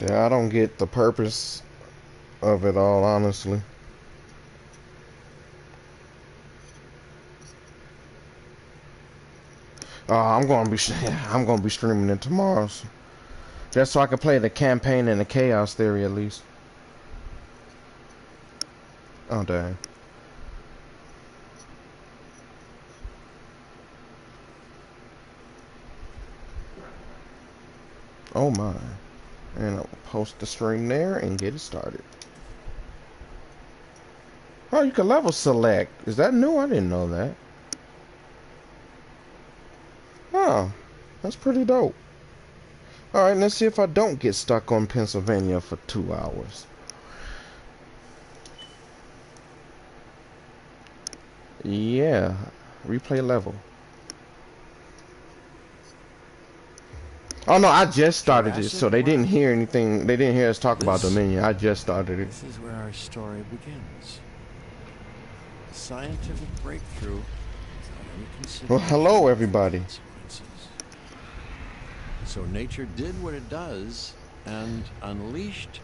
Yeah, I don't get the purpose of it all, honestly. I'm gonna be streaming it tomorrow, just so I can play the campaign and the chaos theory at least. Oh dang. Oh my. And I'll post the stream there and get it started. Oh, you can level select. Is that new? I didn't know that. Oh, that's pretty dope. Alright, let's see if I don't get stuck on Pennsylvania for 2 hours. Yeah. Replay level. Oh no, I just started it, so they didn't hear anything. They didn't hear us talk about Dominion. I just started it. This is where our story begins. A scientific breakthrough without any consideration. Well, hello everybody. So nature did what it does and unleashed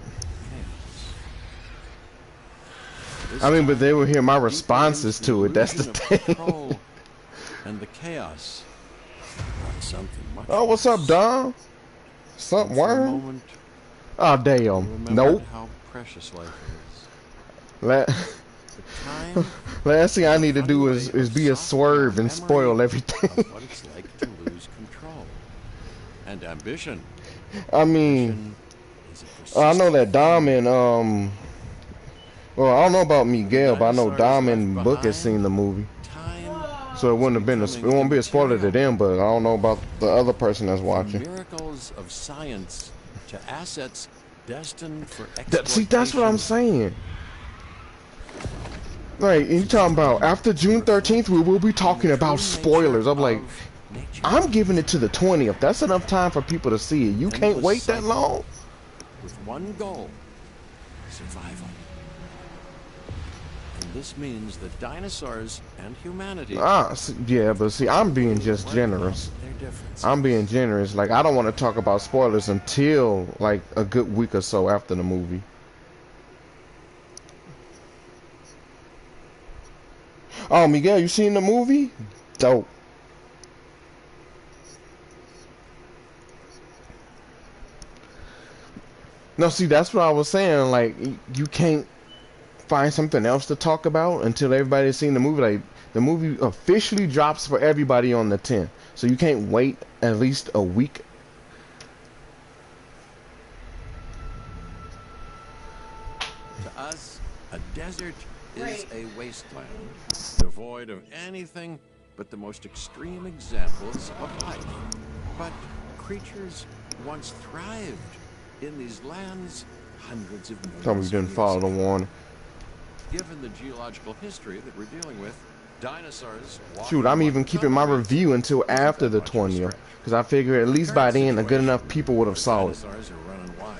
chaos. I mean, but they will hear my responses to it. That's the thing. And the chaos brought something much Oh, what's up, Dom? Something worm? Oh, damn. Nope. How precious life is. Last thing I need to do is be a swerve and spoil everything. What it's like to lose control. And ambition. I mean, I know that Dom and well, I don't know about Miguel, but I know Dom and Book has seen the movie, so it wouldn't have been it won't be a spoiler to them. But I don't know about the other person that's watching. Miracles of science to assets destined for exploitation. See, that's what I'm saying. Like, you talking about after June 13th, we will be talking about spoilers. I'm like, I'm giving it to the 20th. That's enough time for people to see it. You can't wait that long? With one goal, survival. And this means that dinosaurs and humanity... yeah, but see, I'm being just generous. I'm being generous. Like, I don't want to talk about spoilers until, like, a good week or so after the movie. Oh, Miguel, you seen the movie? Dope. No, see, that's what I was saying. Like, you can't find something else to talk about until everybody's seen the movie. Like, the movie officially drops for everybody on the 10th, so you can't wait at least a week. To us, a desert is a wasteland, devoid of anything but the most extreme examples of life. But creatures once thrived in these lands hundreds of millions Tell me you didn't follow the warning. Given the geological history that we're dealing with, dinosaurs... Shoot, I'm even keeping my review until after the 20th, because I figure at least by then, a good enough people would have saw it. Dinosaurs are running wild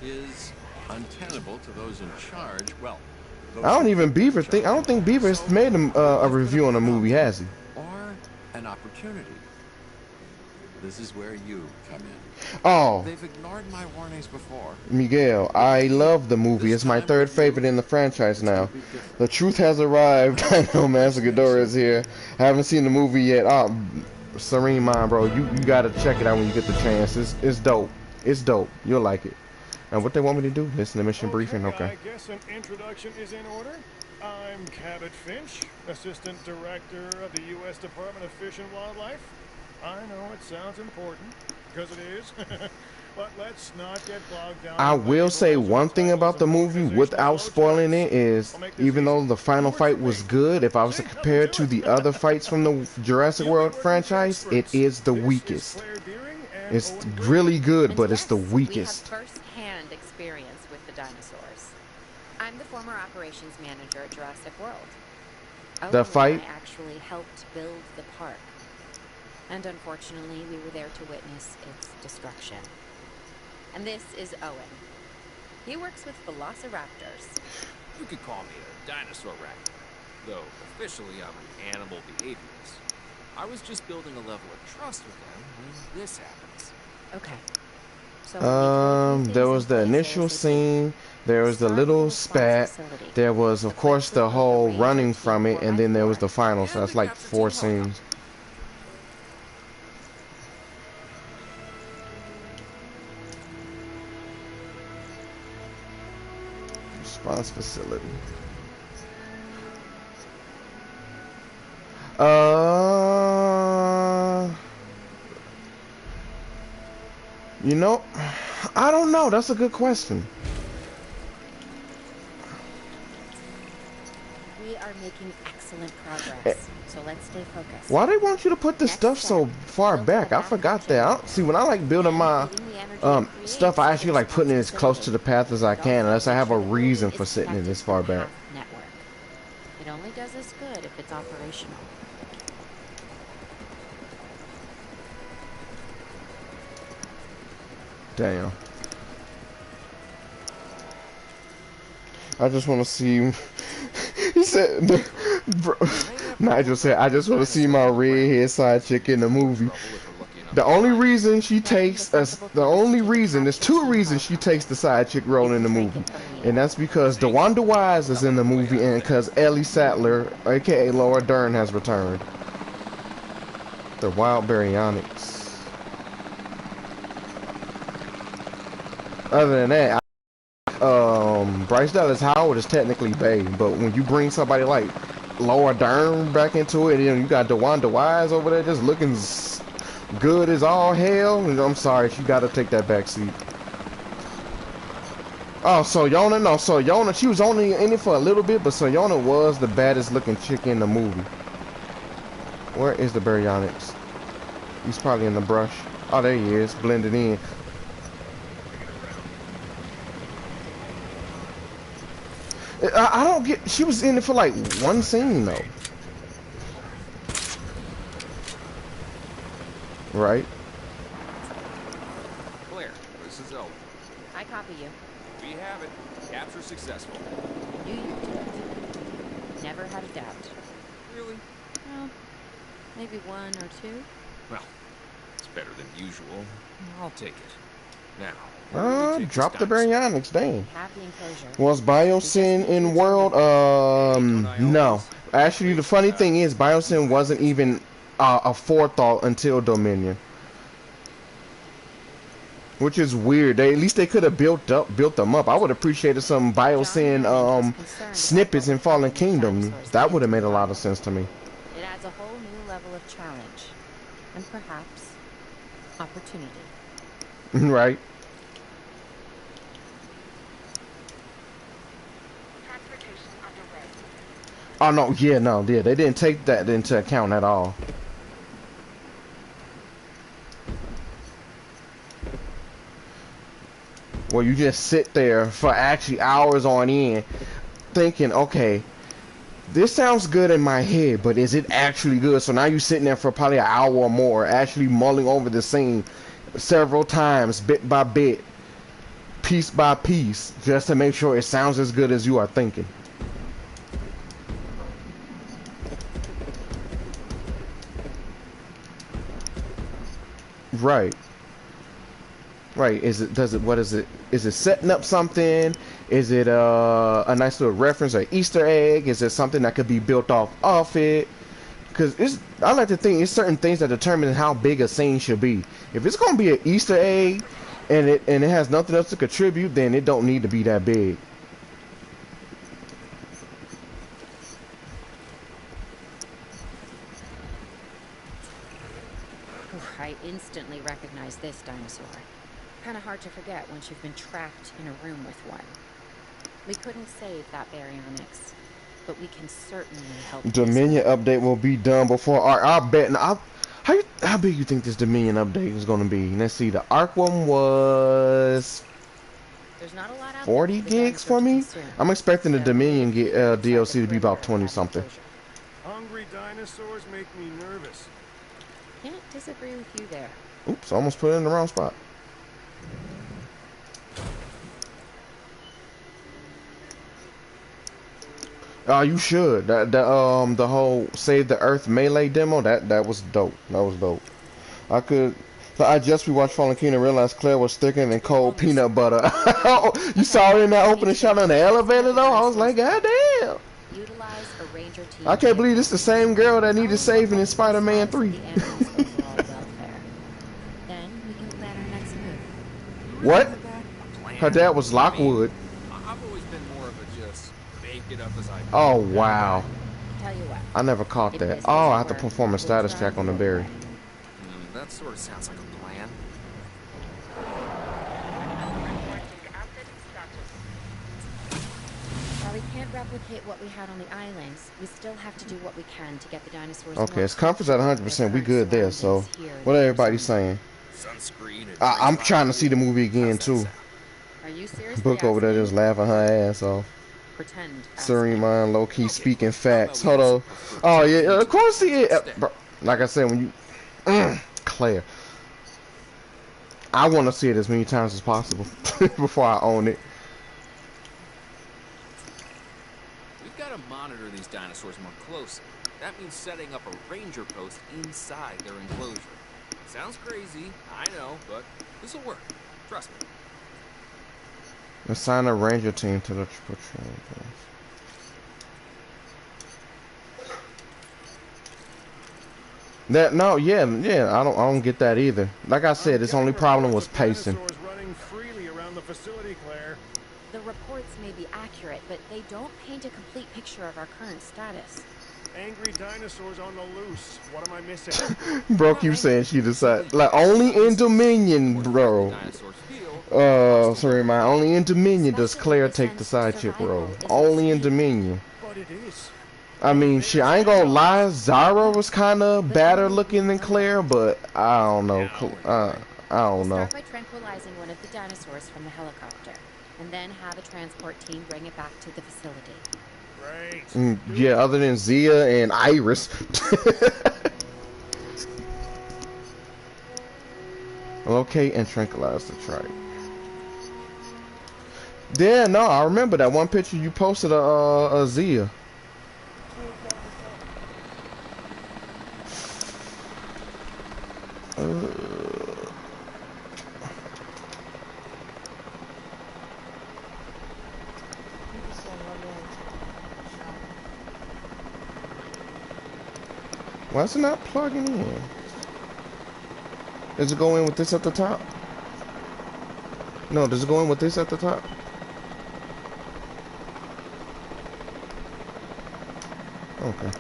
is untenable to those in charge. Well, I don't think Beaver has made a review on the movie, has he? Or an opportunity. This is where you come in. Oh. They've ignored my warnings before. Miguel, I love the movie. It's my third favorite in the franchise now. The truth has arrived. I know Master Ghidorah is here. I haven't seen the movie yet. Oh, serene mind, bro. You gotta check it out when you get the chance. It's dope. It's dope. You'll like it. And what they want me to do? Listen to mission briefing. Okay. I guess an introduction is in order. I'm Cabot Finch, Assistant Director of the U.S. Department of Fish and Wildlife. I know it sounds important, because it is, but let's not get bogged down. I will say one thing about the movie without spoiling it is, even though the final fight was good, if I was to compare it to the other fights from the Jurassic World franchise, it is the weakest. It's really good, but it's the weakest. We have first-hand experience with the dinosaurs. I'm the former operations manager at Jurassic World. The fight? I actually helped build the park. And unfortunately, we were there to witness its destruction. And this is Owen. He works with velociraptors. You could call me a dinosaur raptor, though officially I'm an animal behaviorist. I was just building a level of trust with them when this happens. Okay. So we'll be told a few There things was in the places initial as we scene. There was the start with a little response spat. facility. There was, of The course, the quick look whole of the running Ranger from team it, and then there was the 4x4. final. So And that's the like capture 4 team helicopter. scenes. Response facility. You know, I don't know. That's a good question. We are making excellent progress, so let's stay focused. Why they want you to put this Next stuff step, so far build back? the I backup forgot that. generator. See, when I like building And my feeding the energy it creates stuff, I to actually the like putting it as response close to the facility. path as I And can, also unless I make have a sure the building reason is for sitting it connected this to far the back. path network. It only does us good if it's operational. Damn. I just want to see. He said, bro, Nigel said, I just want to see my redhead side chick in the movie. The only reason she takes us, the only reason, there's two reasons she takes the side chick role in the movie. And that's because DeWanda Wise is in the movie and because Ellie Sattler, aka Laura Dern, has returned. The Wild Baryonyx. Other than that, Bryce Dallas Howard is technically Bay, but when you bring somebody like Laura Dern back into it, and you got DeWanda Wise over there just looking good as all hell, I'm sorry, she got to take that back seat. Oh, Soyona, no, Soyona, she was only in it for a little bit, but Soyona was the baddest looking chick in the movie. Where is the Baryonyx? He's probably in the brush. Oh, there he is, blended in. I don't get. She was in it for like one scene though, right? Claire, this is Owen. I copy you. We have it. Capture successful. Knew you did. Never had a doubt. Really? Well, maybe one or two. Well, it's better than usual. I'll take it. Now, Drop the Baryonyx, dang. Have the enclosure. Was Biosyn in World? No. Actually, the funny thing is, Biosyn wasn't even a forethought until Dominion. Which is weird. At least they could have built them up. I would have appreciated some Biosyn snippets in Fallen Kingdom. That would have made a lot of sense to me. It adds a whole new level of challenge. And perhaps opportunity. Right. Oh no, yeah, they didn't take that into account at all. Well, you just sit there for actually hours on end, thinking, okay, this sounds good in my head, but is it actually good? So now you're sitting there for probably an hour or more, actually mulling over the scene several times, bit by bit, piece by piece, just to make sure it sounds as good as you are thinking. Right. Right. What is it? Is it setting up something? Is it a nice little reference or Easter egg? Is it something that could be built off it? Because I like to think it's certain things that determine how big a scene should be. If it's gonna be an Easter egg and it has nothing else to contribute, then it don't need to be that big. I instantly recognize this dinosaur. Kind of hard to forget once you've been trapped in a room with one. We couldn't save that Baryonyx, but we can certainly help. Dominion update will be done before Arc. I bet. How big you think this Dominion update is going to be? Let's see. The Arc one was There's not a lot out 40 gigs for me. I'm expecting the Dominion DLC to be about 20 something. Hungry dinosaurs make me nervous. Can't disagree with you there. Oops, almost put it in the wrong spot. Oh, you should. The whole Save the Earth Melee demo, that was dope. That was dope. But I just rewatched Fallen King and realized Claire was thicker than cold peanut butter. You saw her in that opening shot on the elevator though? I was like, God damn. Utilize a ranger team. I can't believe this the same girl that needed saving in Spider-Man 3. The animals' overall welfare. Then we can plan our next move. What? A plan? Her dad was Lockwood. I've always been more of a just make it up as I go. Oh, wow. Tell you what. I never caught that. Oh, I have to perform a status check on the berry. That sort of sounds like a plan. While we can't replicate what we had on the islands, we still have to do what we can to get the dinosaurs. Okay, it's comfort's at 100%. We good there, so what everybody's saying. Sunscreen. I'm trying to see the movie again, too. Are you serious? Book over there just laughing her ass off. Pretend. Serene mind, low key speaking facts. Hold on. Oh yeah, of course he is. Bro, like I said, when you Claire, I want to see it as many times as possible before I own it. We've got to monitor these dinosaurs more closely. That means setting up a ranger post inside their enclosure. Sounds crazy, I know, but this will work. Trust me. Assign a ranger team to the patrol. That no, yeah, I don't get that either. Like I said, its only problem was pacing. Dinosaurs running freely around the facility, Claire. The reports may be accurate, but they don't paint a complete picture of our current status. Angry dinosaurs on the loose. What am I missing? Bro keeps saying she decided like only in Dominion, bro. Dinosaurs feel. Sorry, my only in Dominion does Claire take the side chick role. Only in Dominion. But it is. I mean, shit, I ain't gonna lie, Zara was kind of badder looking than Claire, but I don't know. I don't know. Start by tranquilizing one of the dinosaurs from the helicopter, and then have a transport team bring it back to the facility. Great. Yeah, other than Zia and Iris. Locate and tranquilize the trike. Yeah, no, I remember that one picture you posted of Zia. Why is it not plugging in? Does it go in with this at the top? No, does it go in with this at the top? Okay.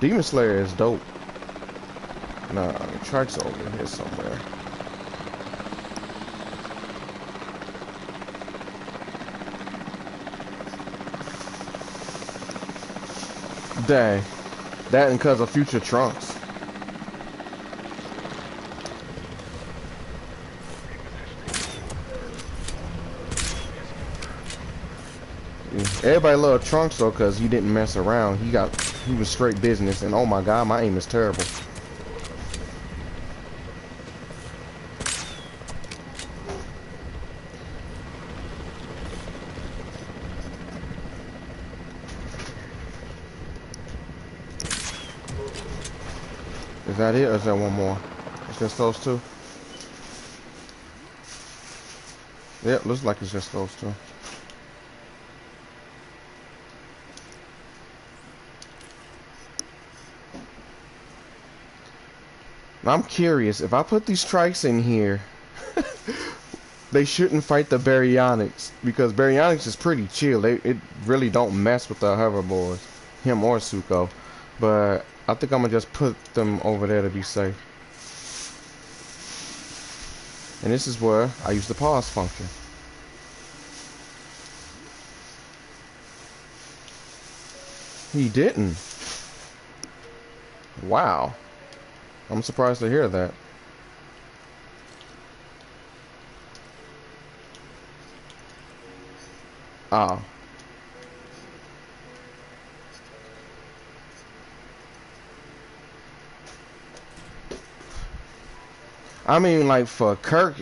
Demon Slayer is dope. Nah, the trike's over here somewhere. Dang. That and because of future Trunks. Yeah. Everybody loved Trunks though because he didn't mess around. He was straight business, and oh my god, my aim is terrible. Is that it, or is there one more? It's just those two? Yep, looks like it's just those two. I'm curious, if I put these trikes in here, they shouldn't fight the Baryonyx, because Baryonyx is pretty chill. It really don't mess with the hoverboards, him or Suko. But I think I'm gonna just put them over there to be safe. And this is where I use the pause function. He didn't. Wow. I'm surprised to hear that. Ah. I mean, like for Kirk,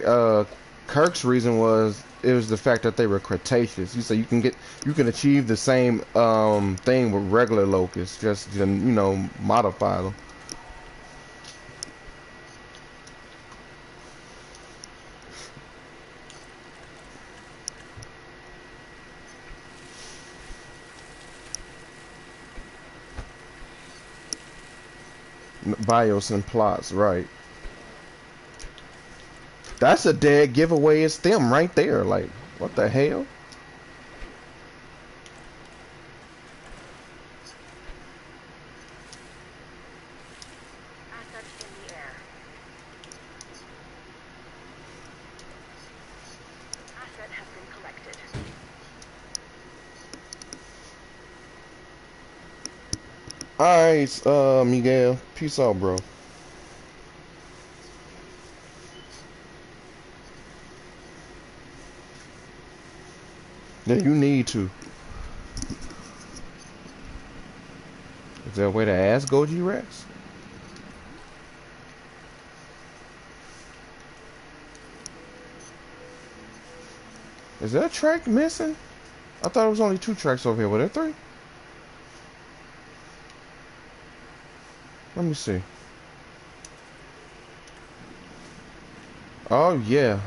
Kirk's reason was it was the fact that they were Cretaceous. He said you can achieve the same thing with regular locusts, just you know modify them. Biosyn plots, right? That's a dead giveaway. It's them right there. Like, what the hell? Assets in the air. Asset has been collected. Alright, Miguel. Peace out, bro. Yeah, you need to. Is there a way to ask Goji Rex? Is there a track missing? I thought it was only 2 tracks over here. Were there 3? Let me see. Oh, yeah.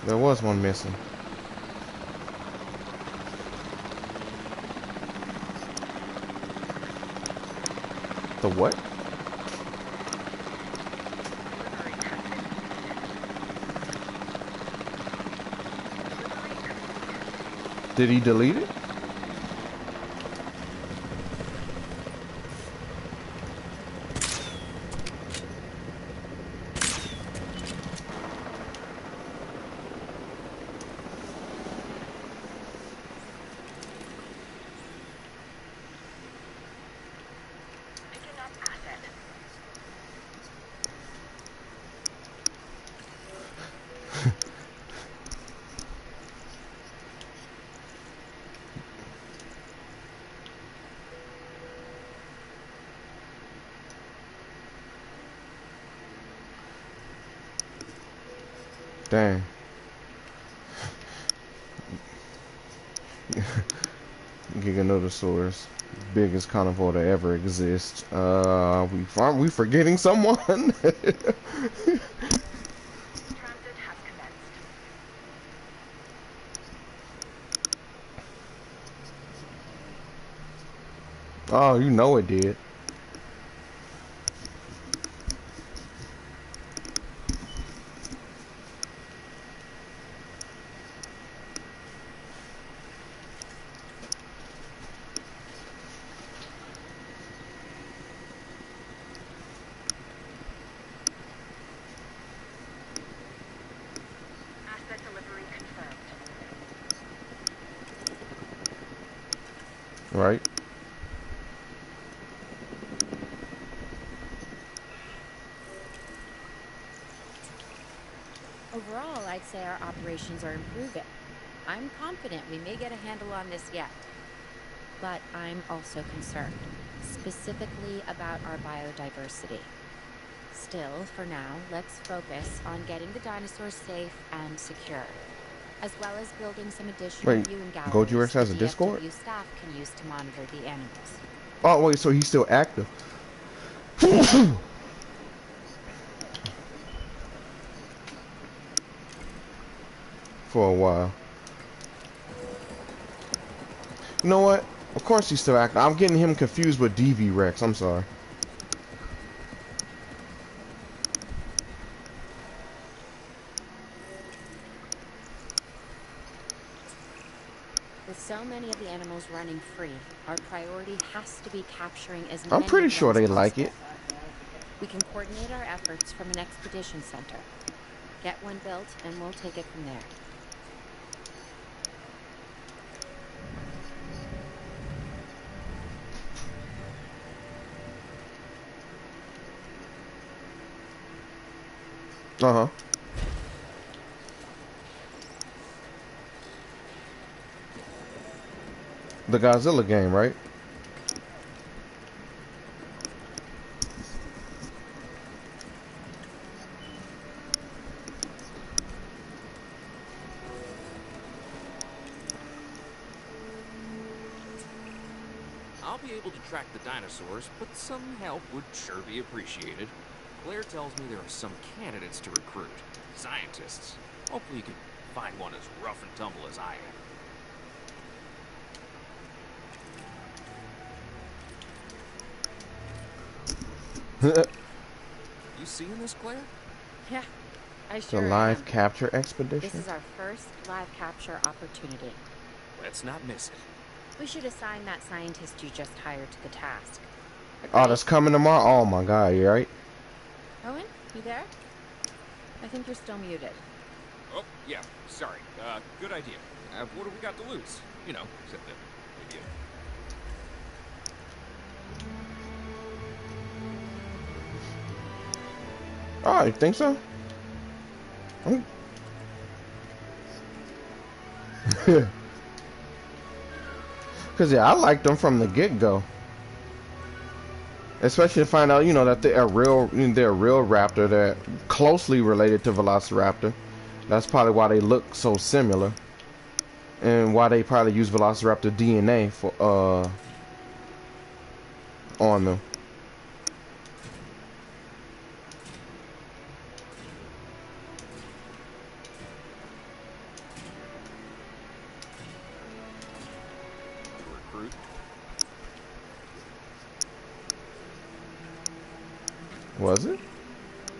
There was one missing. The what? Did he delete it? Picking up asset. Dang. Giganotosaurus. Biggest carnivore to ever exist. Aren't we forgetting someone? Transit has commenced. Oh, you know it did. Asset delivery confirmed. Right? Overall, I'd say our operations are improving. I'm confident we may get a handle on this yet. But I'm also concerned, specifically about our biodiversity. Still, for now, let's focus on getting the dinosaurs safe and secure, as well as building some additional Wait, viewing Goji galleries Rex has a the Discord? DFW staff can use to monitor the animals. Oh, wait, so he's still active. For a while. You know what? Of course he's still active. I'm getting him confused with DV Rex. I'm sorry. With so many of the animals running free, our priority has to be capturing as I'm many pretty of sure them they as like possible. it. We can coordinate our efforts from an expedition center. Get one built, and we'll take it from there. Uh-huh. The Godzilla game, right? I'll be able to track the dinosaurs, but some help would sure be appreciated. Claire tells me there are some candidates to recruit. Scientists. Hopefully you can find one as rough and tumble as I am. You seeing this, Claire? Yeah, I The sure live am. capture This expedition. is our first live capture opportunity. Let's not miss it. We should assign that scientist you just hired to the task. Oh, Agreed? that's coming tomorrow. Oh my God, you right? Owen, you there? I think you're still muted. Oh, yeah, sorry. Good idea. What do we got to lose? You know, except that maybe Oh, you think so? Cause yeah, I liked them from the get-go. Especially to find out, you know, that they're a real raptor that closely related to Velociraptor. That's probably why they look so similar, and why they probably use Velociraptor DNA for on them. recruit. Was it?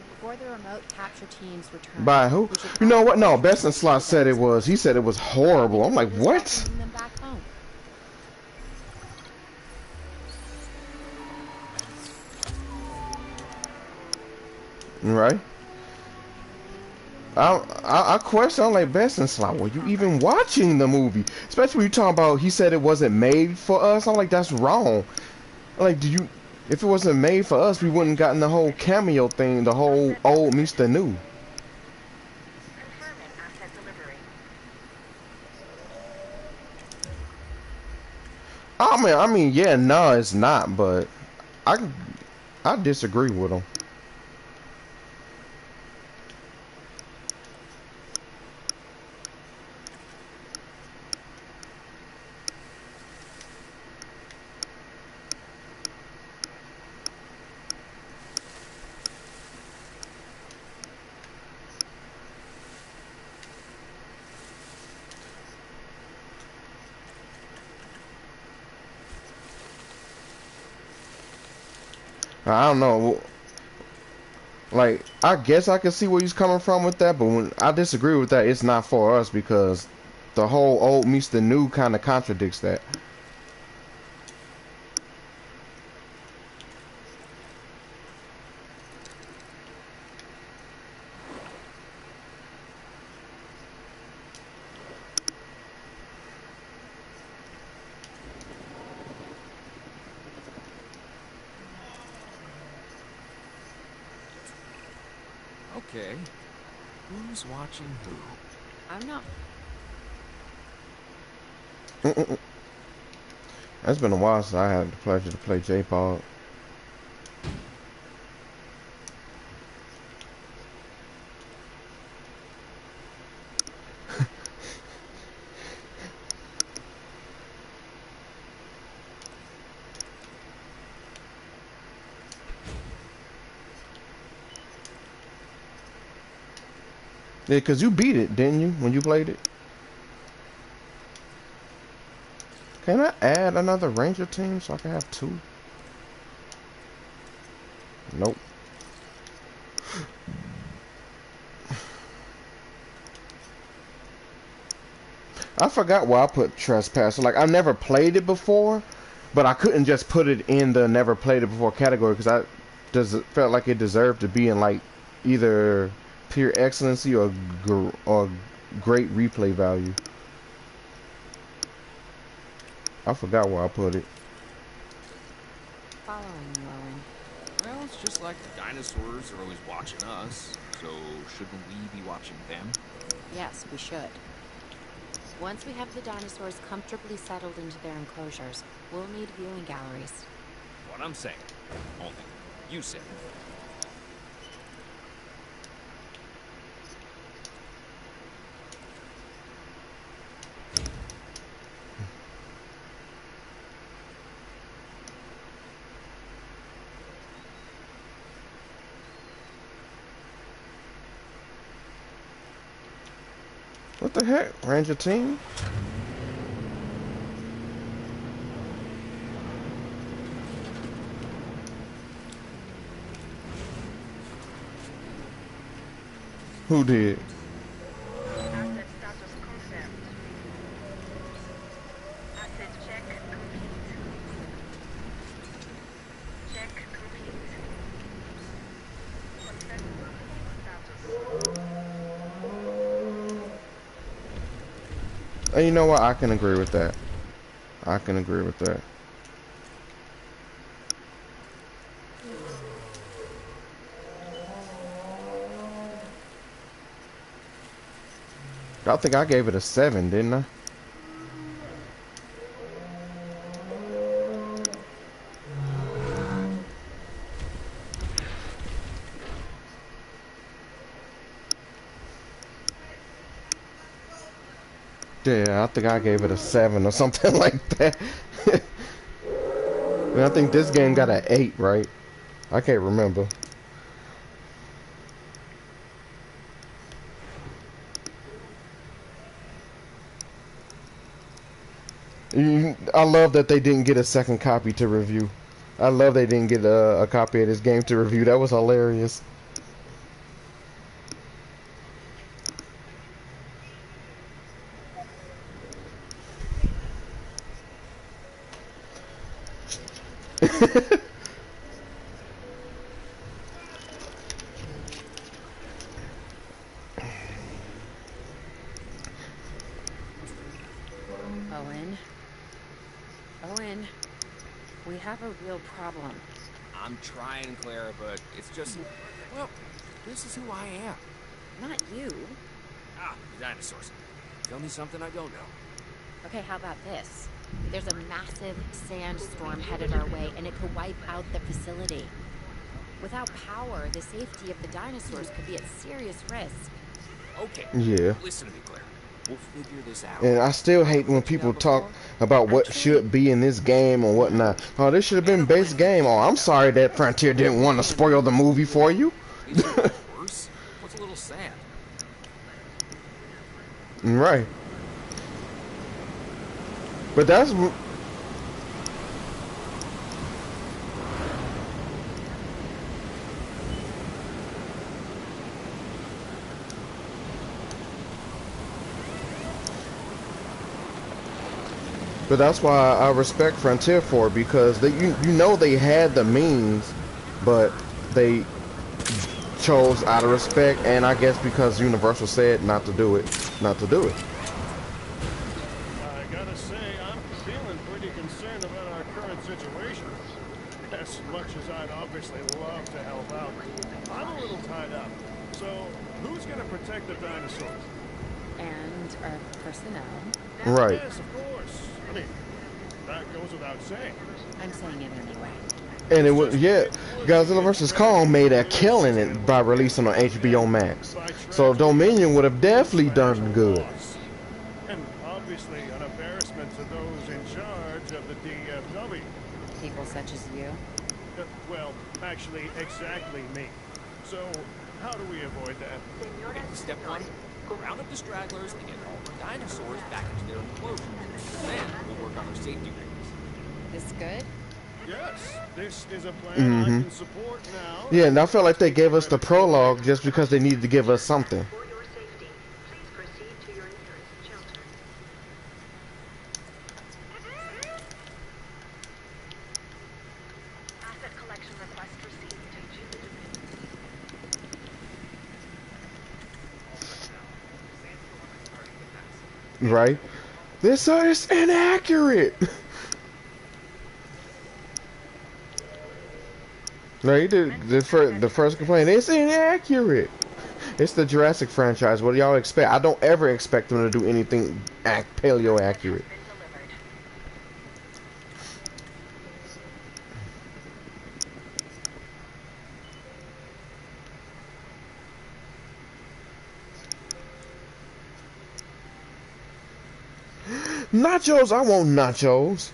Before the remote capture teams return, By who? we should You know what? No, probably Best in Slot said it was. He said it was horrible. I'm like, what? welcoming them back home. Right? I question. I'm like, Best in Slot, were you even watching the movie? Especially when you talking about. He said it wasn't made for us. I'm like, that's wrong. Like, do you? If it wasn't made for us, we wouldn't gotten the whole cameo thing, the whole old meets the new. Confirming asset delivery. I mean, yeah, no, it's not, but I disagree with him. I don't know. Like, I guess I can see where he's coming from with that, but when I disagree with that, it's not for us because the whole old meets the new kind of contradicts that. Okay. Who's watching who? I'm not. It's been a while since I had the pleasure to play J-Pod. Yeah, cause you beat it, didn't you, when you played it? Can I add another Ranger team so I can have two? Nope. I forgot why I put Trespasser. Like, I never played it before, but I couldn't just put it in the never played it before category because felt like it deserved to be in like either pure excellency or great replay value. I forgot where I put it. Following you, Owen. Well, it's just like the dinosaurs are always watching us, so shouldn't we be watching them? Yes, we should. Once we have the dinosaurs comfortably settled into their enclosures, we'll need viewing galleries. What I'm saying. Only you said. What the heck? Ranger team? Who did? Asset status confirmed. Asset check complete. Check complete. Confirm status. And you know what? I can agree with that. I can agree with that. I think I gave it a 7, didn't I? Yeah, I think I gave it a 7 or something like that. And I think this game got an 8, right? I can't remember. I love that they didn't get a second copy to review. I love they didn't get a copy of this game to review. That was hilarious. Owen. Owen. We have a real problem. I'm trying, Clara, but it's just... Well, this is who I am. Not you. Ah, the dinosaurs. Tell me something I don't know. Okay, how about this? There's a massive sandstorm headed our way, and it could wipe out the facility. Without power, the safety of the dinosaurs could be at serious risk. Okay. Yeah. Listen to me, Claire. We'll figure this out. And I still hate when people talk about what should be in this game or whatnot. Oh, this should have been base game. Oh, I'm sorry that Frontier didn't want to spoil the movie for you. Is it worse? What's a little sad? Right. But that's... But that's why I respect Frontier for it, because they, you know they had the means, but they chose out of respect, and I guess because Universal said not to do it, not to do it. I gotta say, I'm feeling pretty concerned about our current situation. As much as I'd obviously love to help out, I'm a little tied up. So, who's gonna protect the dinosaurs? And our personnel. Right. Yes, of course. I mean, that goes without saying. I'm saying it anyway. And it was, yeah, Godzilla vs. Kong made a killing it by releasing on HBO Max. So Dominion would have definitely done good. And obviously an embarrassment to those in charge of the DFW. People such as you. Well, actually, exactly me. So, how do we avoid that? Okay, step 1. Round up the stragglers and get all the dinosaurs back into their enclosure. Then we'll work on our safety rings. This good? Yes, this is a plan I can support now. Yeah, and I felt like they gave us the prologue just because they needed to give us something. For your safety, please proceed to your nearest shelter. Asset collection request received. Right? This is inaccurate. Right? The first complaint, it's inaccurate. It's the Jurassic franchise. What do y'all expect? I don't ever expect them to do anything paleo accurate. Nachos, I want nachos.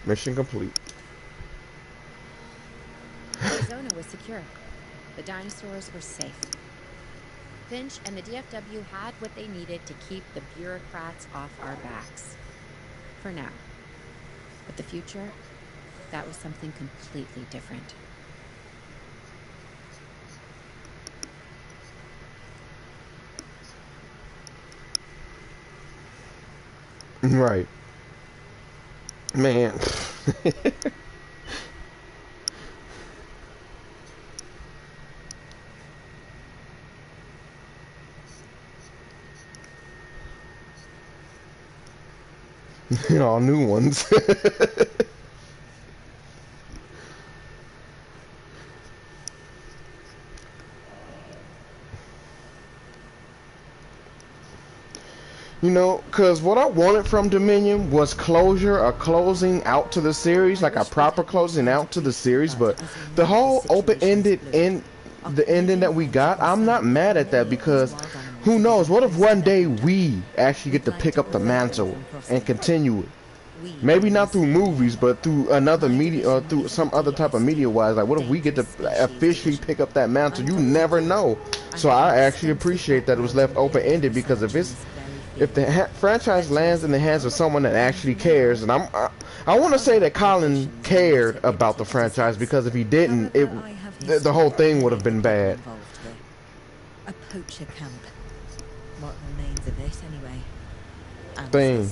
Mission complete. Arizona was secure. The dinosaurs were safe. Finch and the DFW had what they needed to keep the bureaucrats off our backs. For now. But the future, that was something completely different. Right. Man. All new ones. You know, because what I wanted from Dominion was closure, a closing out to the series, like a proper closing out to the series, but the whole open-ended end, the ending that we got, I'm not mad at that because who knows, what if one day we actually get to pick up the mantle and continue it? Maybe not through movies, but through another media or through some other type of media wise. Like, what if we get to officially pick up that mantle? You never know. So I actually appreciate that it was left open-ended because if the franchise lands in the hands of someone that actually cares, and I want to say that Colin cared about the franchise because if he didn't, the whole thing would have been bad. A poacher camp. What remains of it, anyway? Thing.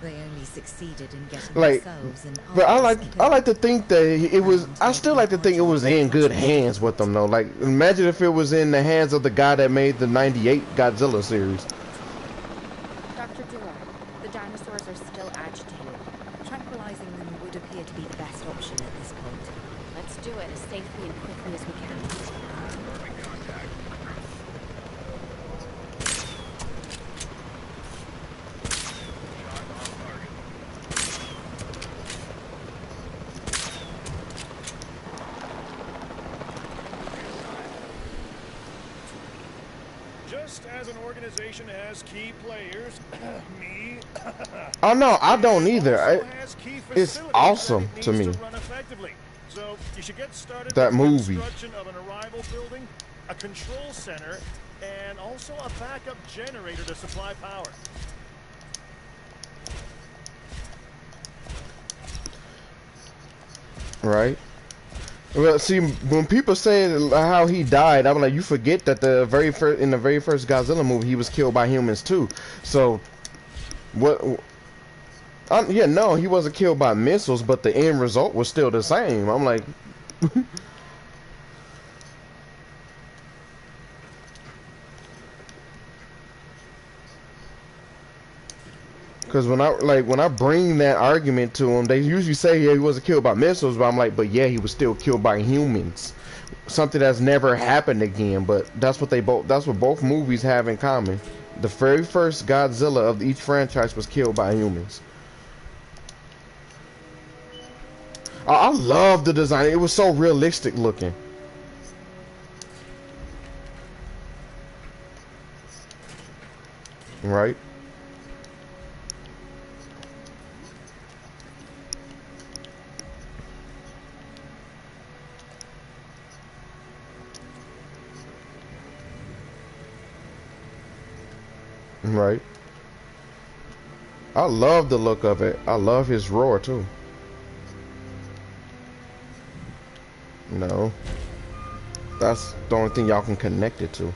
They only succeeded in getting Like, themselves and but I others like to think that it was. I still like to think it was in good hands with them though. Like, imagine if it was in the hands of the guy that made the '98 Godzilla series. Dr. Dura, the dinosaurs are still agitated. Tranquilizing them would appear to be the best option at this point. Let's do it as safely and quickly as we can. Just as an organization has key players, me. Oh no, I don't either. also has key It's facilities awesome that it to needs me. to run effectively. So you should get started That with the movie. construction of an arrival building, a control center, and also a backup generator to supply power. Right. Well, see, when people say how he died, I'm like, you forget that in the very first Godzilla movie, he was killed by humans too. So, what? Yeah, no, he wasn't killed by missiles, but the end result was still the same. I'm like, because when I bring that argument to them, they usually say yeah, he wasn't killed by missiles, but I'm like, but yeah, he was still killed by humans. Something that's never happened again. But that's what both movies have in common. The very first Godzilla of each franchise was killed by humans. I love the design. It was so realistic looking. Right? Right. I love the look of it. I love his roar too. No. That's the only thing y'all can connect it to.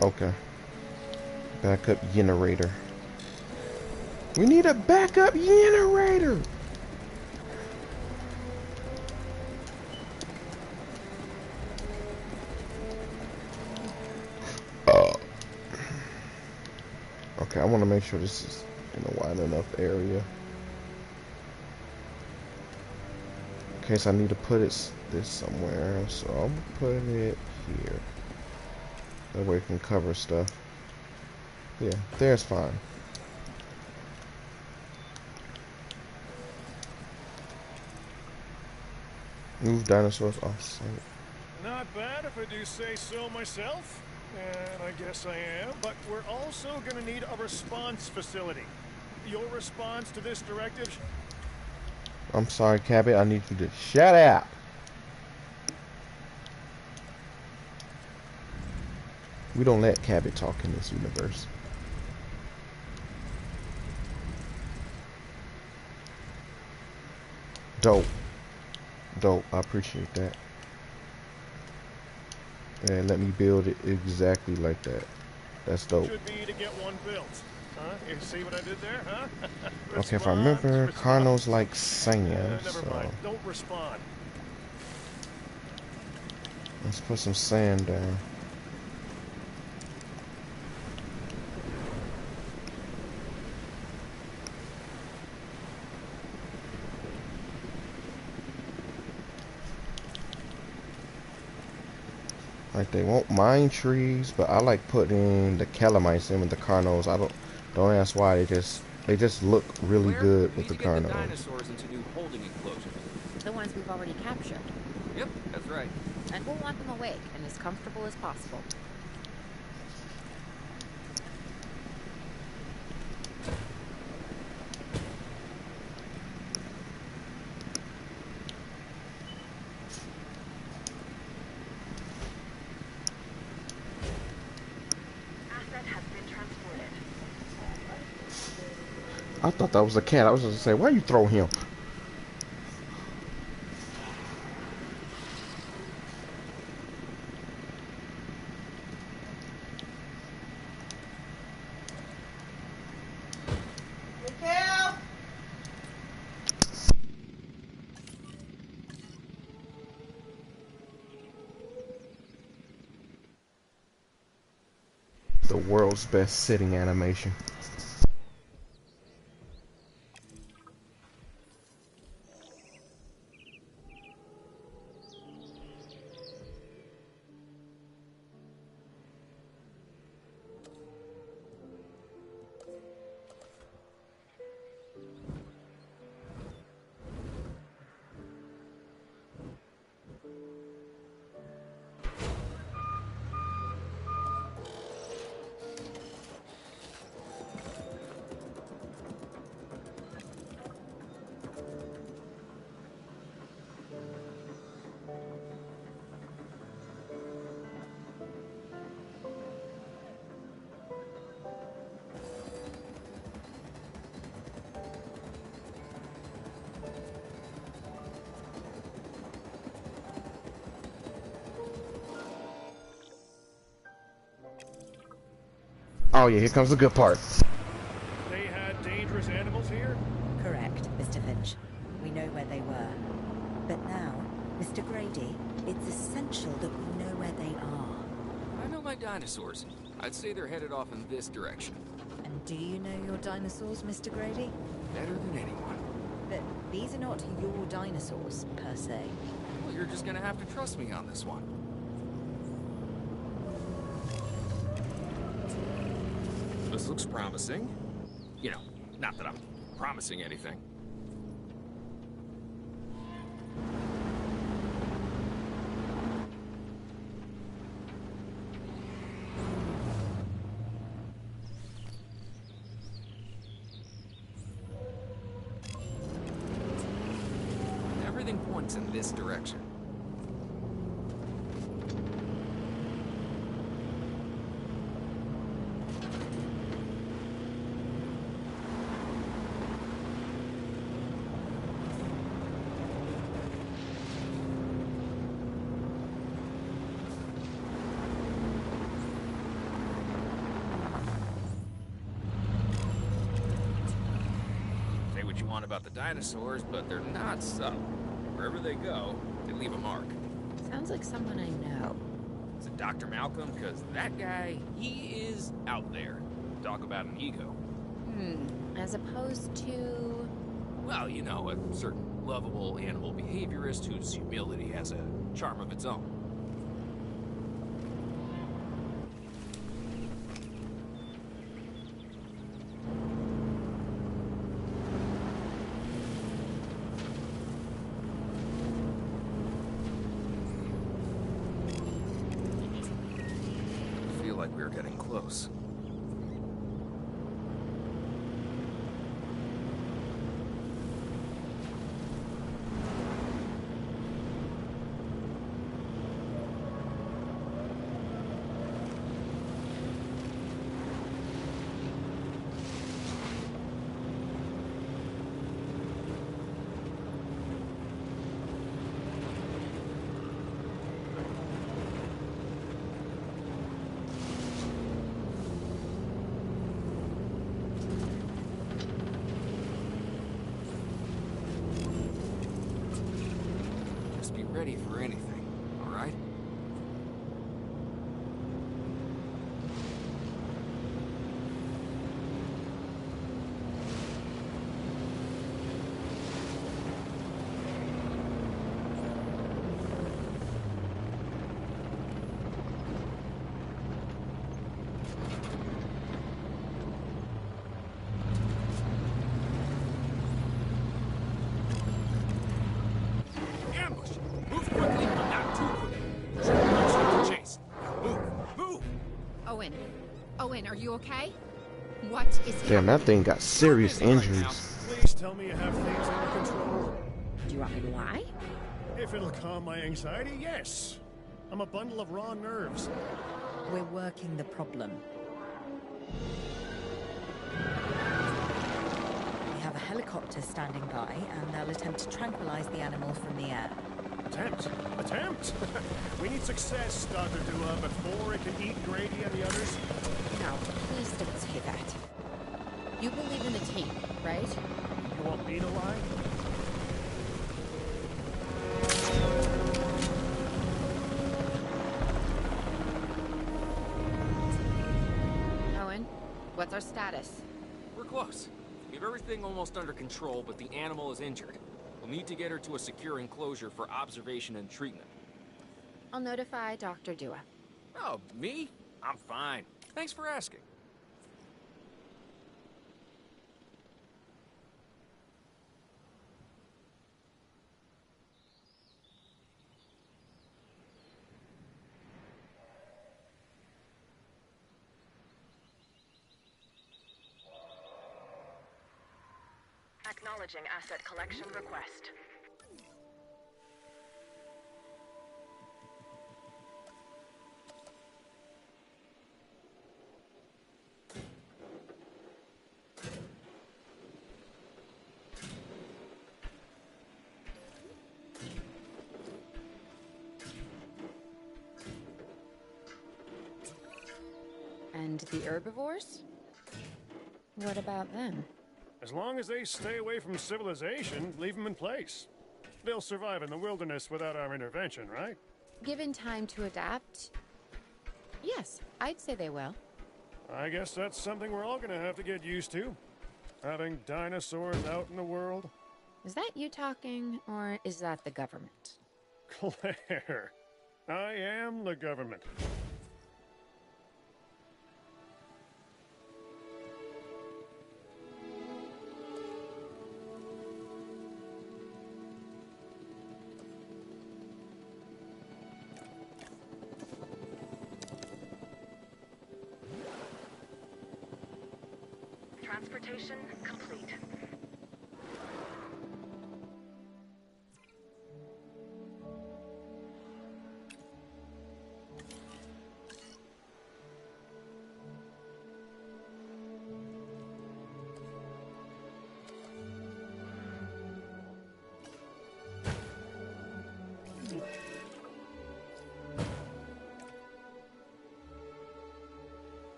Okay. Backup generator. We need a backup generator. Okay, I want to make sure this is in a wide enough area. In case I need to put this somewhere, so I'm gonna put it here. That way it can cover stuff. Yeah, there's fine. Move dinosaurs off site. Not bad if I do say so myself. And I guess I am, but we're also gonna need a response facility. Your response to this directive... I'm sorry, Cabot. I need you to shut up. We don't let Cabot talk in this universe. Dope. Dope. I appreciate that. And let me build it exactly like that. That's dope. Should be to get one built. Huh? You see what I did there, huh? Okay, if I remember, Carno's like sand, never so mind. Don't respond. let's put some sand down. Like, they won't mine trees, but I like putting the calamites in with the Carnos. Don't ask why. They just look really Where? good We with need the to get the Carnos. dinosaurs into new holding enclosures. The ones we've already captured. Yep, that's right. And we'll want them awake and as comfortable as possible. Asset has been transported. I thought that was a cat. I was just gonna say, why you throw him? The world's best sitting animation. Oh yeah, here comes the good part. They had dangerous animals here? Correct, Mr. Finch. We know where they were. But now, Mr. Grady, it's essential that we know where they are. I know my dinosaurs. I'd say they're headed off in this direction. And do you know your dinosaurs, Mr. Grady? Better than anyone. But these are not your dinosaurs, per se. Well, you're just gonna have to trust me on this one. This looks promising. You know, not that I'm promising anything. Everything points in this direction. Say what you want about the dinosaurs, but they're not subtle. Wherever they go, they leave a mark. Sounds like someone I know. Is it Dr. Malcolm? Because that guy, he is out there. Talk about an ego. As opposed to... Well, you know, a certain lovable animal behaviorist whose humility has a charm of its own. getting close. Just be ready for anything, all right? Ambush! Move quickly, but not too quickly. Shoot the chase. Move! Move! Owen, are you okay? What is Damn, that thing got serious injuries. Please tell me you have things under control. Do you want me to lie? If it'll calm my anxiety, yes. I'm a bundle of raw nerves. We're working the problem. We have a helicopter standing by, and they'll attempt to tranquilize the animal from the air. Attempt? Attempt? We need success, Dr. Dua, before it can eat Grady and the others. No, please don't say that. You believe in the team, right? You want me to lie? Owen, what's our status? We're close. We have everything almost under control, but the animal is injured. We'll need to get her to a secure enclosure for observation and treatment. I'll notify Dr. Dua. Oh, me? I'm fine. Thanks for asking. Acknowledging asset collection request. And the herbivores? What about them? As long as they stay away from civilization, leave them in place. They'll survive in the wilderness without our intervention, right? Given time to adapt, yes, I'd say they will. I guess that's something we're all gonna have to get used to. Having dinosaurs out in the world. Is that you talking, or is that the government? Claire, I am the government. Transportation complete.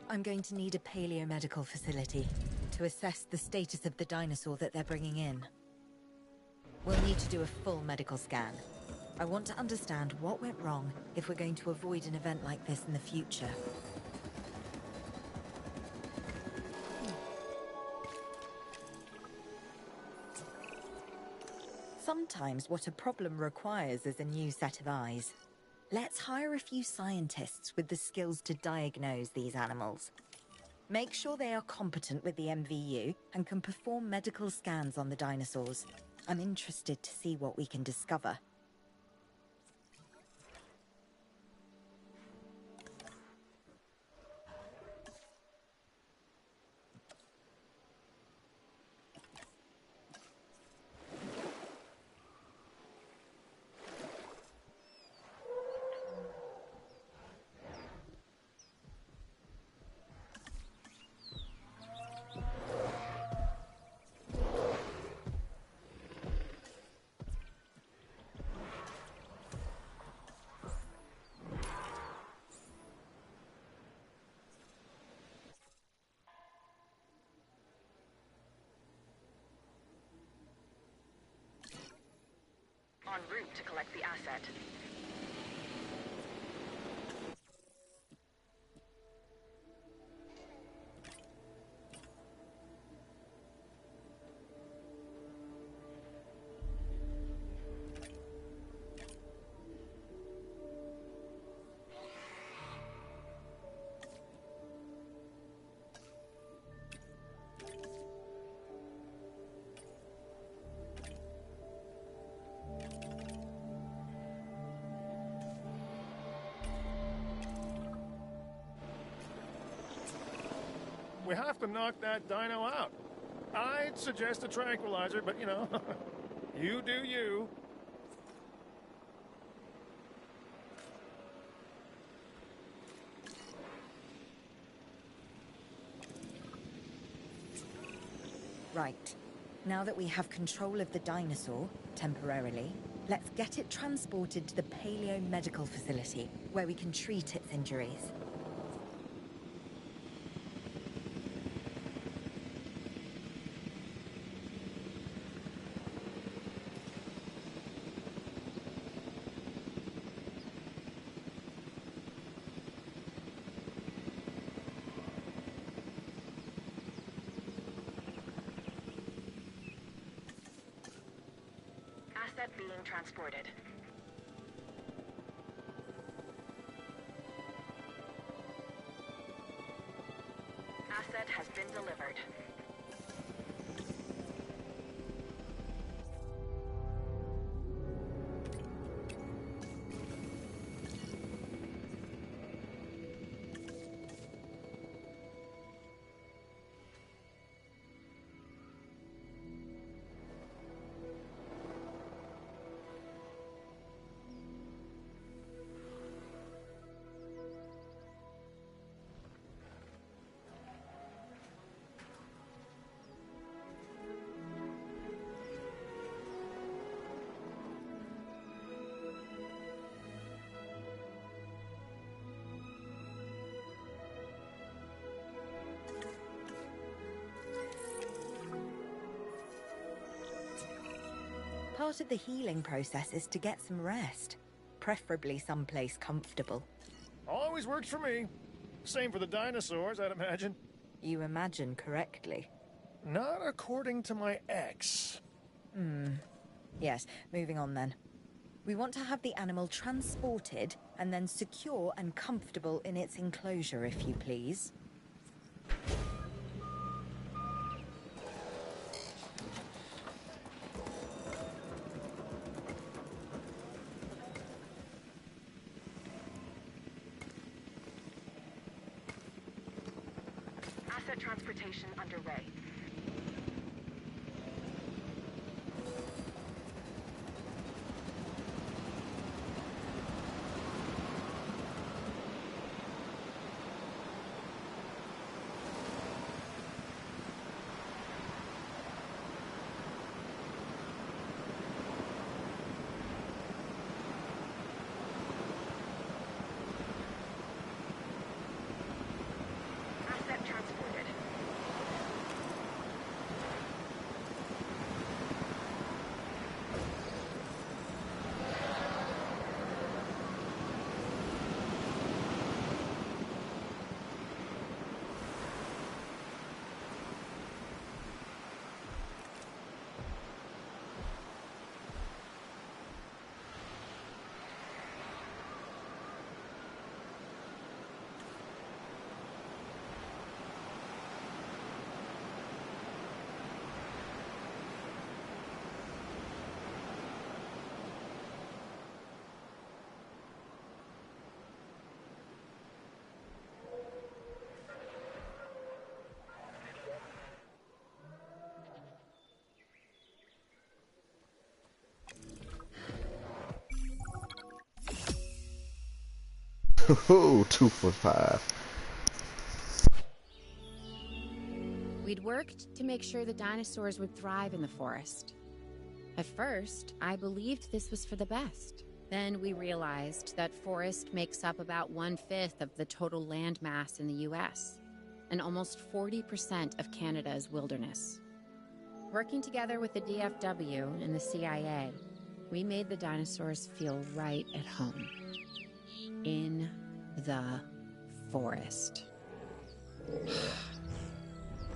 I'm going to need a paleomedical facility to assess the status of the dinosaur that they're bringing in. We'll need to do a full medical scan. I want to understand what went wrong if we're going to avoid an event like this in the future. Sometimes what a problem requires is a new set of eyes. Let's hire a few scientists with the skills to diagnose these animals. Make sure they are competent with the MVU and can perform medical scans on the dinosaurs. I'm interested to see what we can discover. to collect the asset. We have to knock that dino out. I'd suggest a tranquilizer, but you know, you do you. Right. Now that we have control of the dinosaur, temporarily, let's get it transported to the Paleo Medical Facility, where we can treat its injuries. Asset being transported. Asset has been delivered. Part of the healing process is to get some rest, preferably someplace comfortable. Always works for me. Same for the dinosaurs, I'd imagine. You imagine correctly. Not according to my ex. Yes, moving on then. We want to have the animal transported and then secure and comfortable in its enclosure, if you please. Asset transportation underway. Asset transported. Oh, 2 for 5. We'd worked to make sure the dinosaurs would thrive in the forest. At first, I believed this was for the best. Then we realized that forest makes up about 1/5 of the total land mass in the US, and almost 40% of Canada's wilderness. Working together with the DFW and the CIA, We made the dinosaurs feel right at home. In the forest.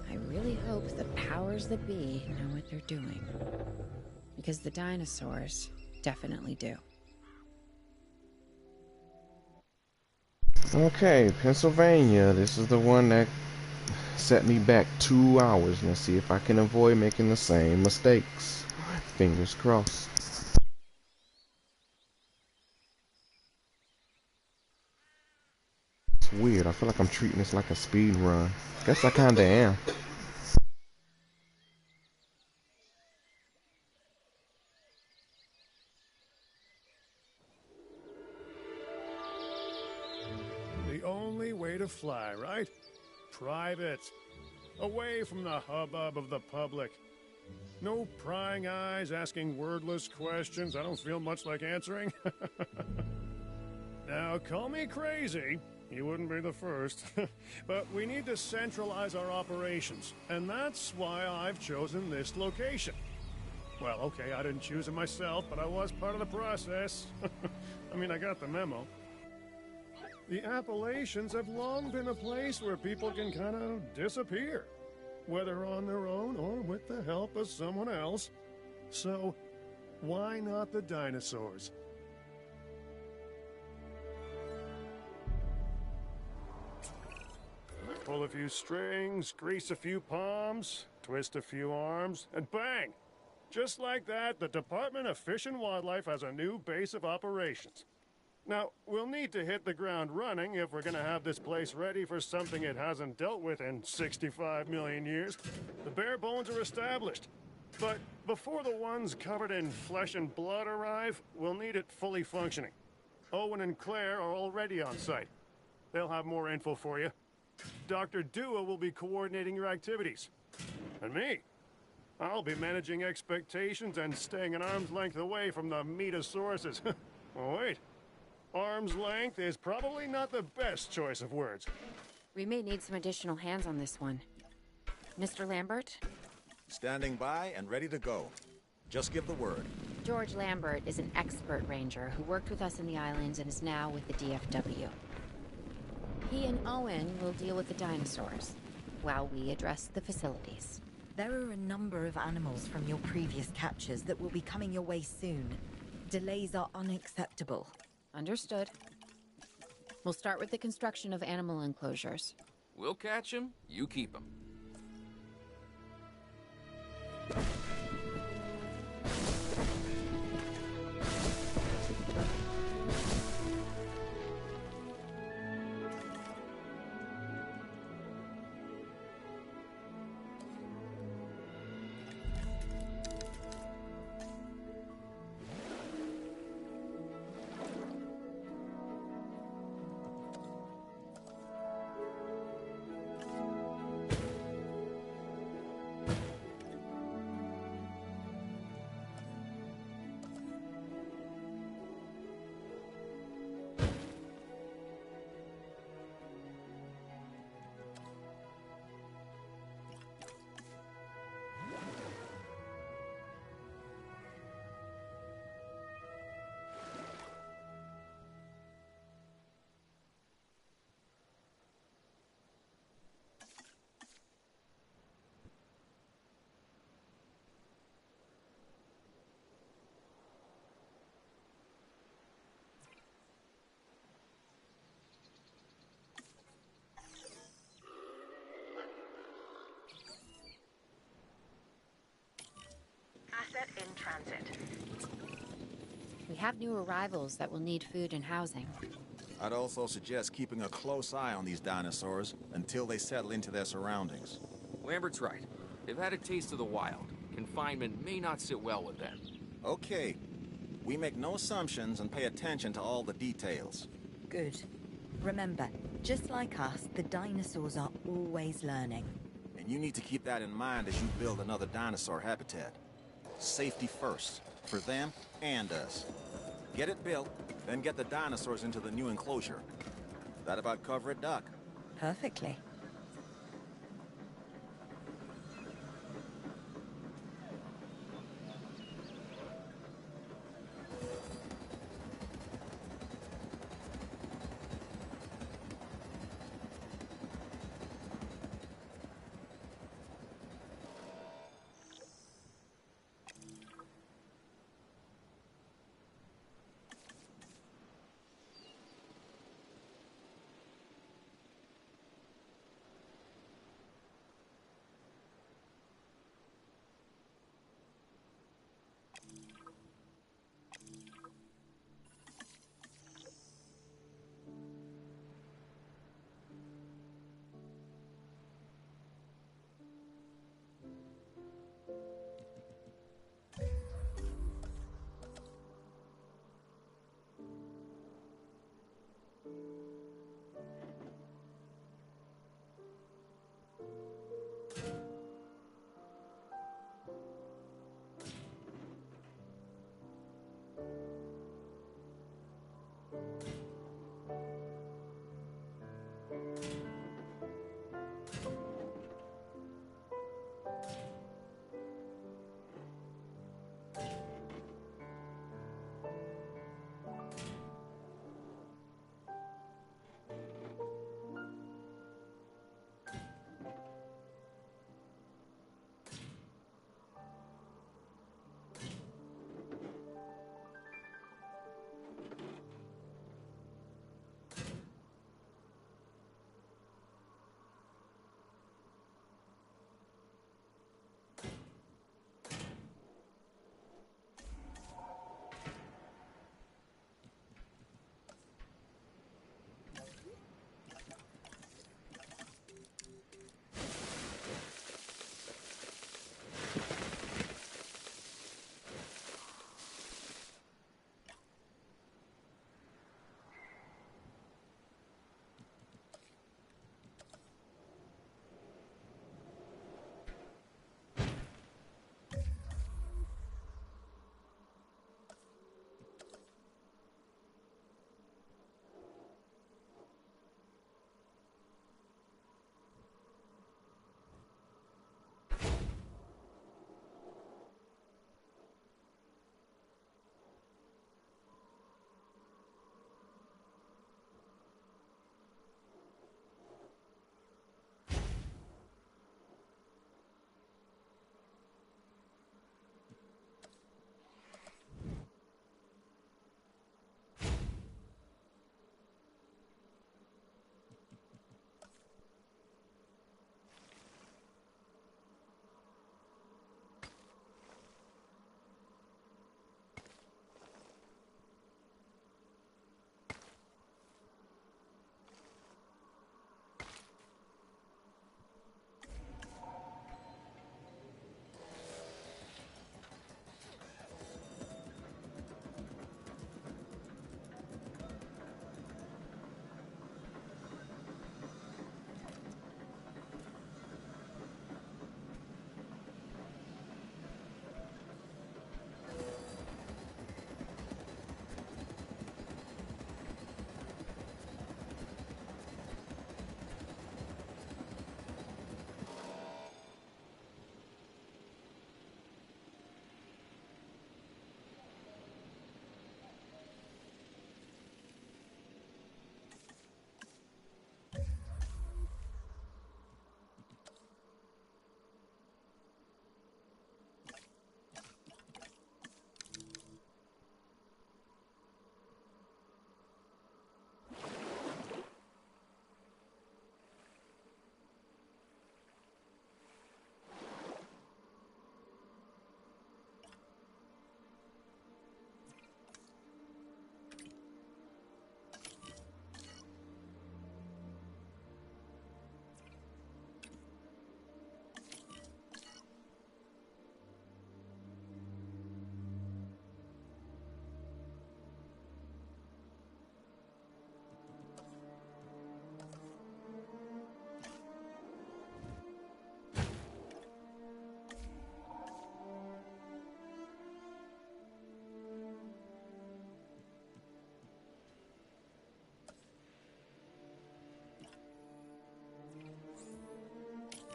I really hope the powers that be know what they're doing. Because the dinosaurs definitely do. Okay, Pennsylvania. This is the one that set me back 2 hours. Let's see if I can avoid making the same mistakes. Fingers crossed. It's weird. I feel like I'm treating this like a speed run. Guess I kinda am. The only way to fly, right? Private. Away from the hubbub of the public. No prying eyes asking wordless questions I don't feel much like answering. Now, call me crazy. You wouldn't be the first. But we need to centralize our operations, and that's why I've chosen this location. Well, okay, I didn't choose it myself, but I was part of the process. I mean, I got the memo. The Appalachians have long been a place where people can kind of disappear, whether on their own or with the help of someone else. So, why not the dinosaurs? Pull a few strings, grease a few palms, twist a few arms, and bang! Just like that, the Department of Fish and Wildlife has a new base of operations. Now, we'll need to hit the ground running if we're gonna have this place ready for something it hasn't dealt with in 65 million years. The bare bones are established. But before the ones covered in flesh and blood arrive, we'll need it fully functioning. Owen and Claire are already on site. They'll have more info for you. Dr. Dua will be coordinating your activities. And me, I'll be managing expectations and staying an arm's length away from the meatosauruses. Oh, wait. Arm's length is probably not the best choice of words. We may need some additional hands on this one. Mr. Lambert? Standing by and ready to go. Just give the word. George Lambert is an expert ranger who worked with us in the islands and is now with the DFW. He and Owen will deal with the dinosaurs, while we address the facilities. There are a number of animals from your previous captures that will be coming your way soon. Delays are unacceptable. Understood. We'll start with the construction of animal enclosures. We'll catch him, you keep him. Asset in transit. We have new arrivals that will need food and housing. I'd also suggest keeping a close eye on these dinosaurs until they settle into their surroundings. Lambert's right. They've had a taste of the wild. Confinement may not sit well with them. Okay. We make no assumptions and pay attention to all the details. Good. Remember, just like us, the dinosaurs are always learning. And you need to keep that in mind as you build another dinosaur habitat. Safety first, for them and us. Get it built, then get the dinosaurs into the new enclosure. That about cover it, Doc? Perfectly.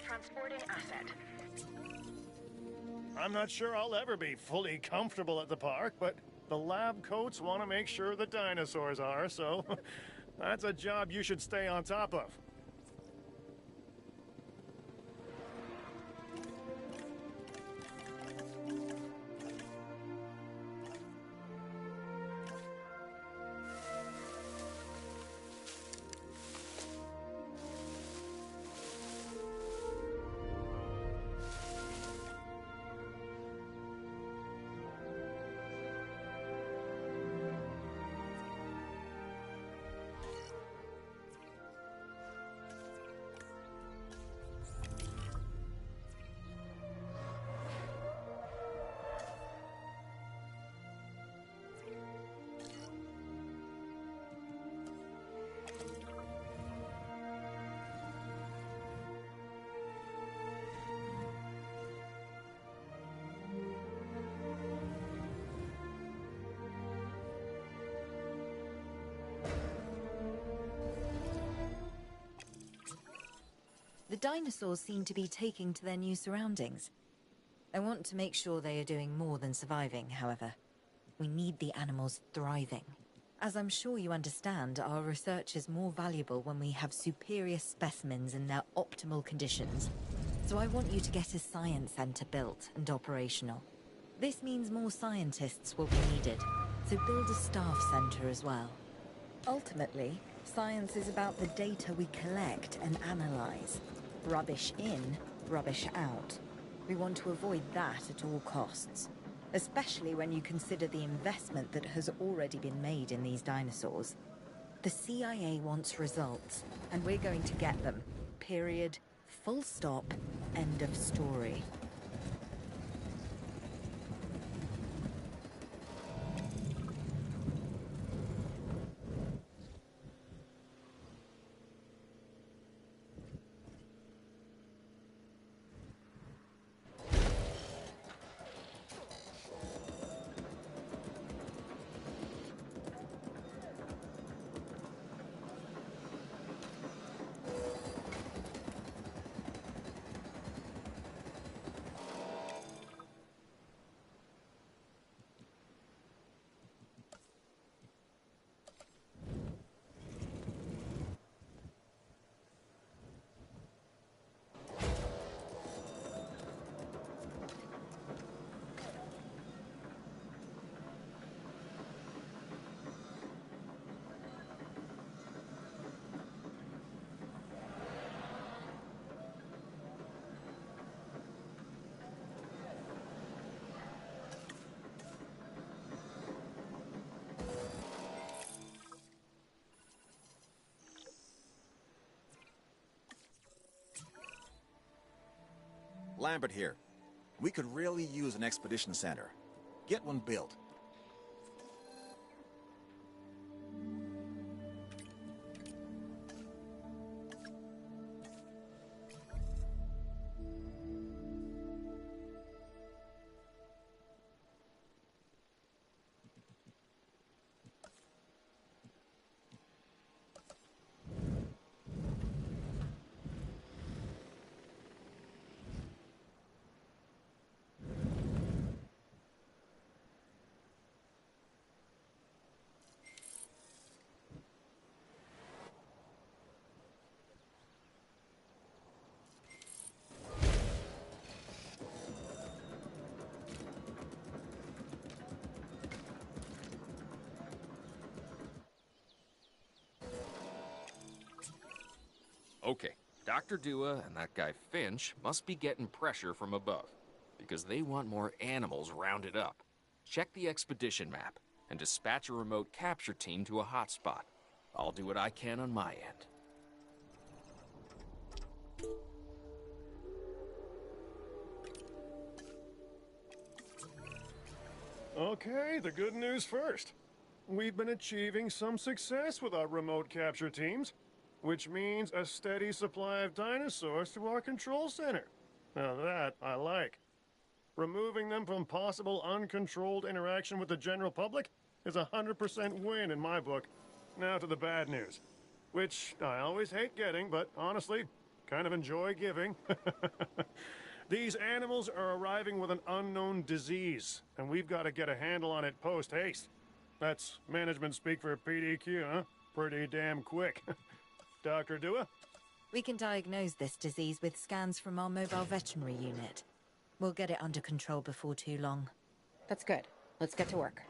Transporting asset. I'm not sure I'll ever be fully comfortable at the park, but the lab coats want to make sure the dinosaurs are, so that's a job you should stay on top of. The dinosaurs seem to be taking to their new surroundings. I want to make sure they are doing more than surviving, however. We need the animals thriving. As I'm sure you understand, our research is more valuable when we have superior specimens in their optimal conditions. So I want you to get a science center built and operational. This means more scientists will be needed, so build a staff center as well. Ultimately, science is about the data we collect and analyze. Rubbish in, rubbish out. We want to avoid that at all costs. Especially when you consider the investment that has already been made in these dinosaurs. The CIA wants results, and we're going to get them. Period. Full stop. End of story. Lambert here. We could really use an expedition center. Get one built. Okay, Dr. Dua and that guy Finch must be getting pressure from above, because they want more animals rounded up. Check the expedition map, and dispatch a remote capture team to a hotspot. I'll do what I can on my end. Okay, the good news first. We've been achieving some success with our remote capture teams, which means a steady supply of dinosaurs to our control center. Now that I like. Removing them from possible uncontrolled interaction with the general public is a 100% win in my book. Now to the bad news, which I always hate getting, but honestly, kind of enjoy giving. These animals are arriving with an unknown disease, and we've got to get a handle on it post-haste. That's management speak for PDQ, huh? Pretty damn quick. Dr. Dua? We can diagnose this disease with scans from our mobile veterinary unit. We'll get it under control before too long. That's good. Let's get to work.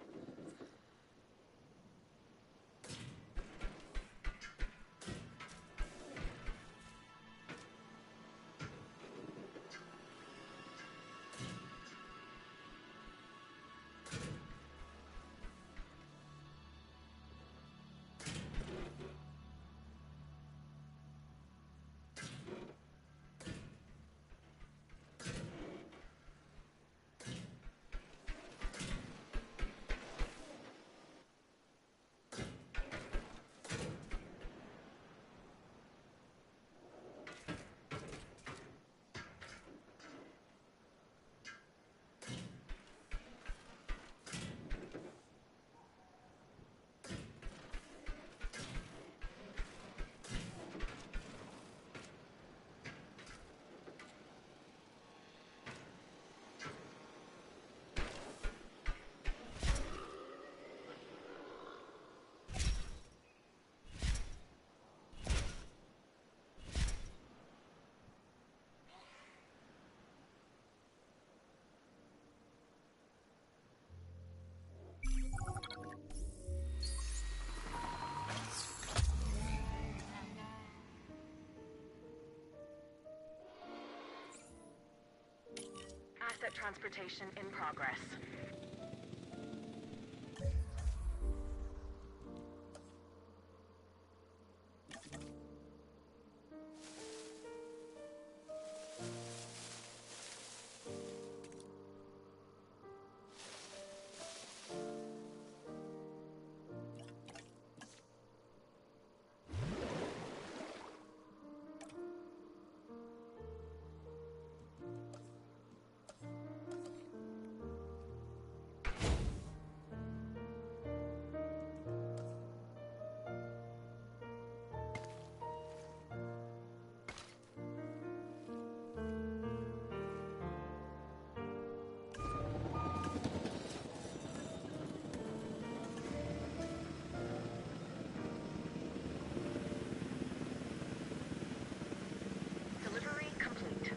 transportation in progress. Delivery complete.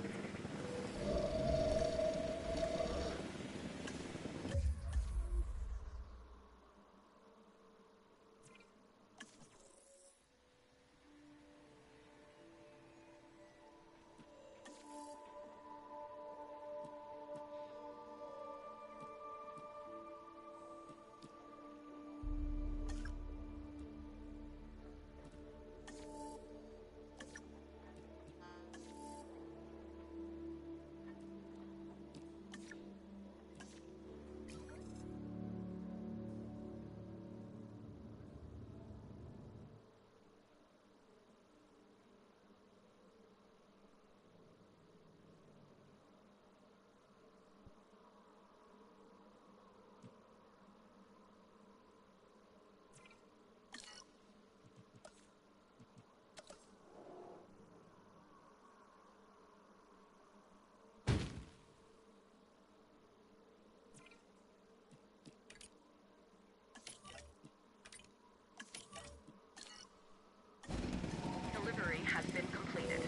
Delivery has been completed.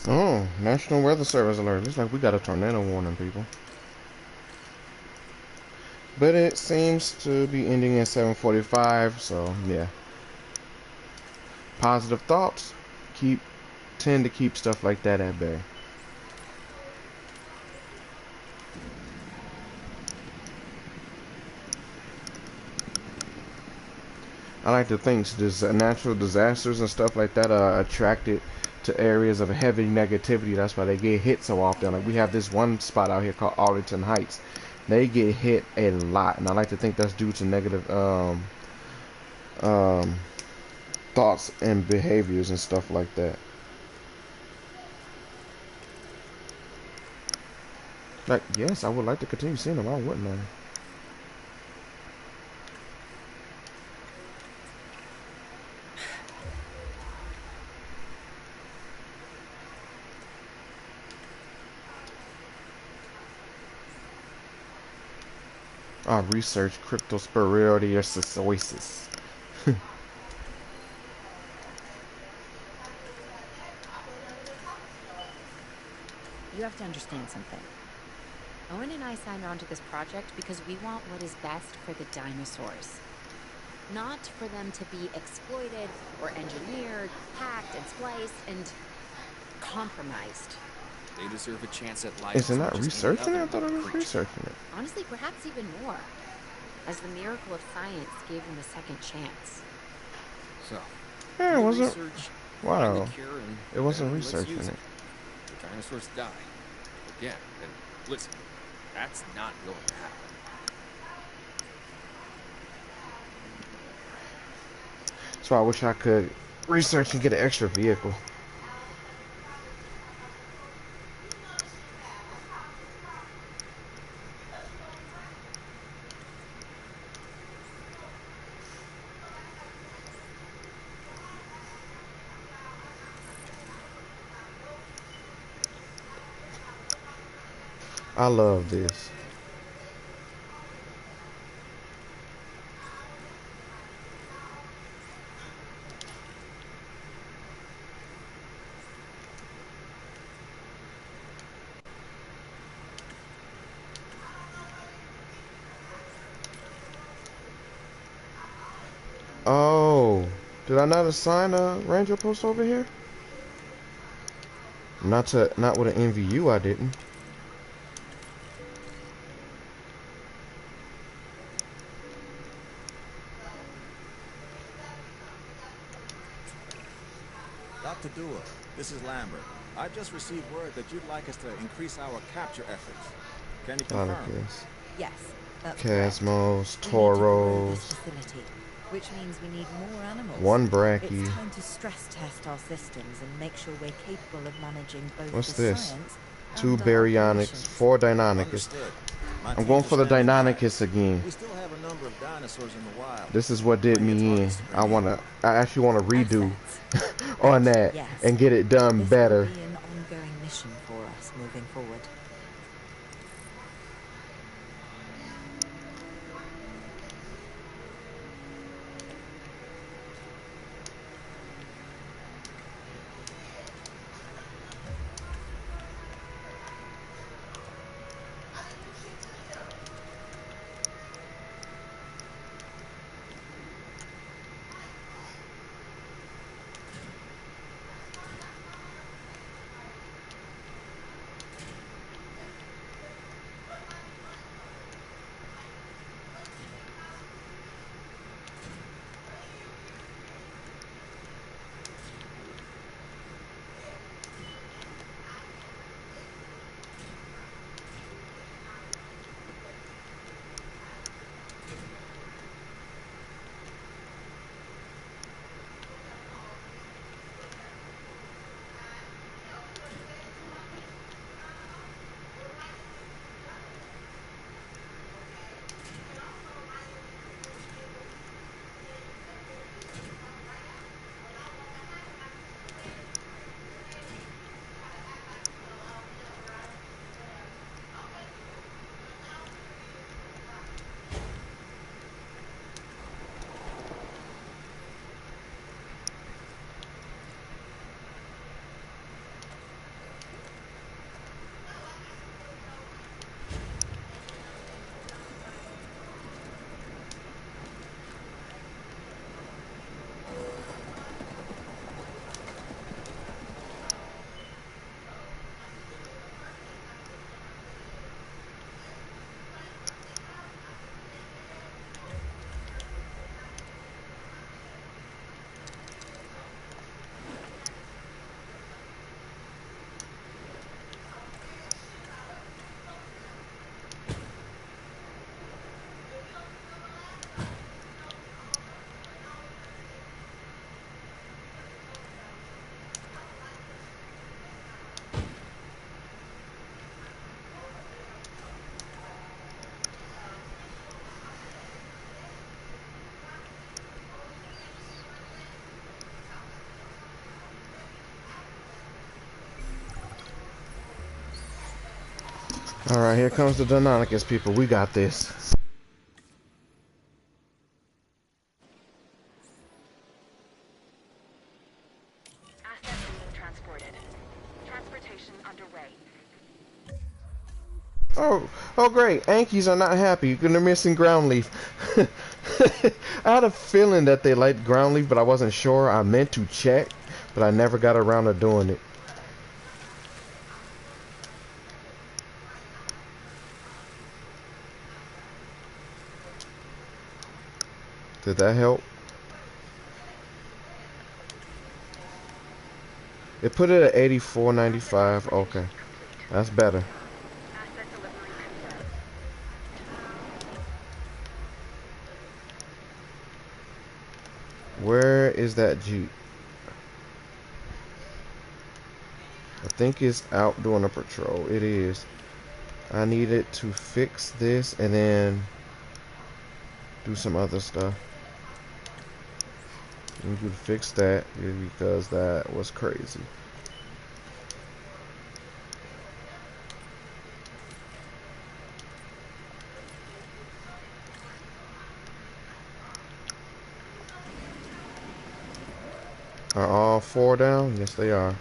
Oh, National Weather Service alert. Looks like we got a tornado warning, people. But it seems to be ending at 7:45, so yeah. Positive thoughts tend to keep stuff like that at bay. I like to think natural disasters and stuff like that are attracted to areas of heavy negativity. That's why they get hit so often. Like we have this one spot out here called Arlington Heights. They get hit a lot, and I like to think that's due to negative um, thoughts and behaviors and stuff like that. Like, yes, I would like to continue seeing them. Why wouldn't I? Research cryptosporidiasis. You have to understand something. Owen and I signed on to this project because we want what is best for the dinosaurs. Not for them to be exploited or engineered, hacked and spliced and compromised. They deserve a chance at life. Is it not researching it? I thought it was researching it. Honestly, perhaps even more. As the miracle of science gave them a second chance. So, Yeah, it wasn't. research, Wow. find the cure, and It wasn't then let's researching use it. The dinosaurs die. Again, and listen, that's not going to happen. So I wish I could research and get an extra vehicle. I love this. Did I not assign a ranger post over here? Not with an NVU, I didn't. Dr. Dua, this is Lambert. I just received word that you'd like us to increase our capture efforts. Can you confirm? Yes, that's correct. Cosmos, We need to grow Tauros, this facility, which means we need more animals. one It's Bracky. time to stress test our systems and make sure we're capable of managing both What's the this? science 2 and our baryonyx, operations. 4 deinonychus. Understood. My I'm teams going are for the standing by. deinonychus again. We still have a number of dinosaurs in the wild. This is what did When your me in. targets bring I actually wanna redo Assets. on that Yes. and get it done This better. will be an ongoing mission for us moving forward. Alright, here comes the deinonychus people. We got this. Assets being transported. Transportation underway. Oh great. Ankies are not happy. They're missing ground leaf. I had a feeling that they liked ground leaf, but I wasn't sure. I meant to check, but I never got around to doing it. Did that help? It put it at 84.95. Okay. That's better. Asset delivery confirmed. Where is that Jeep? I think it's out doing a patrol. It is. I needed to fix this and then do some other stuff. I need to fix that because that was crazy. Are all 4 down? Yes, they are.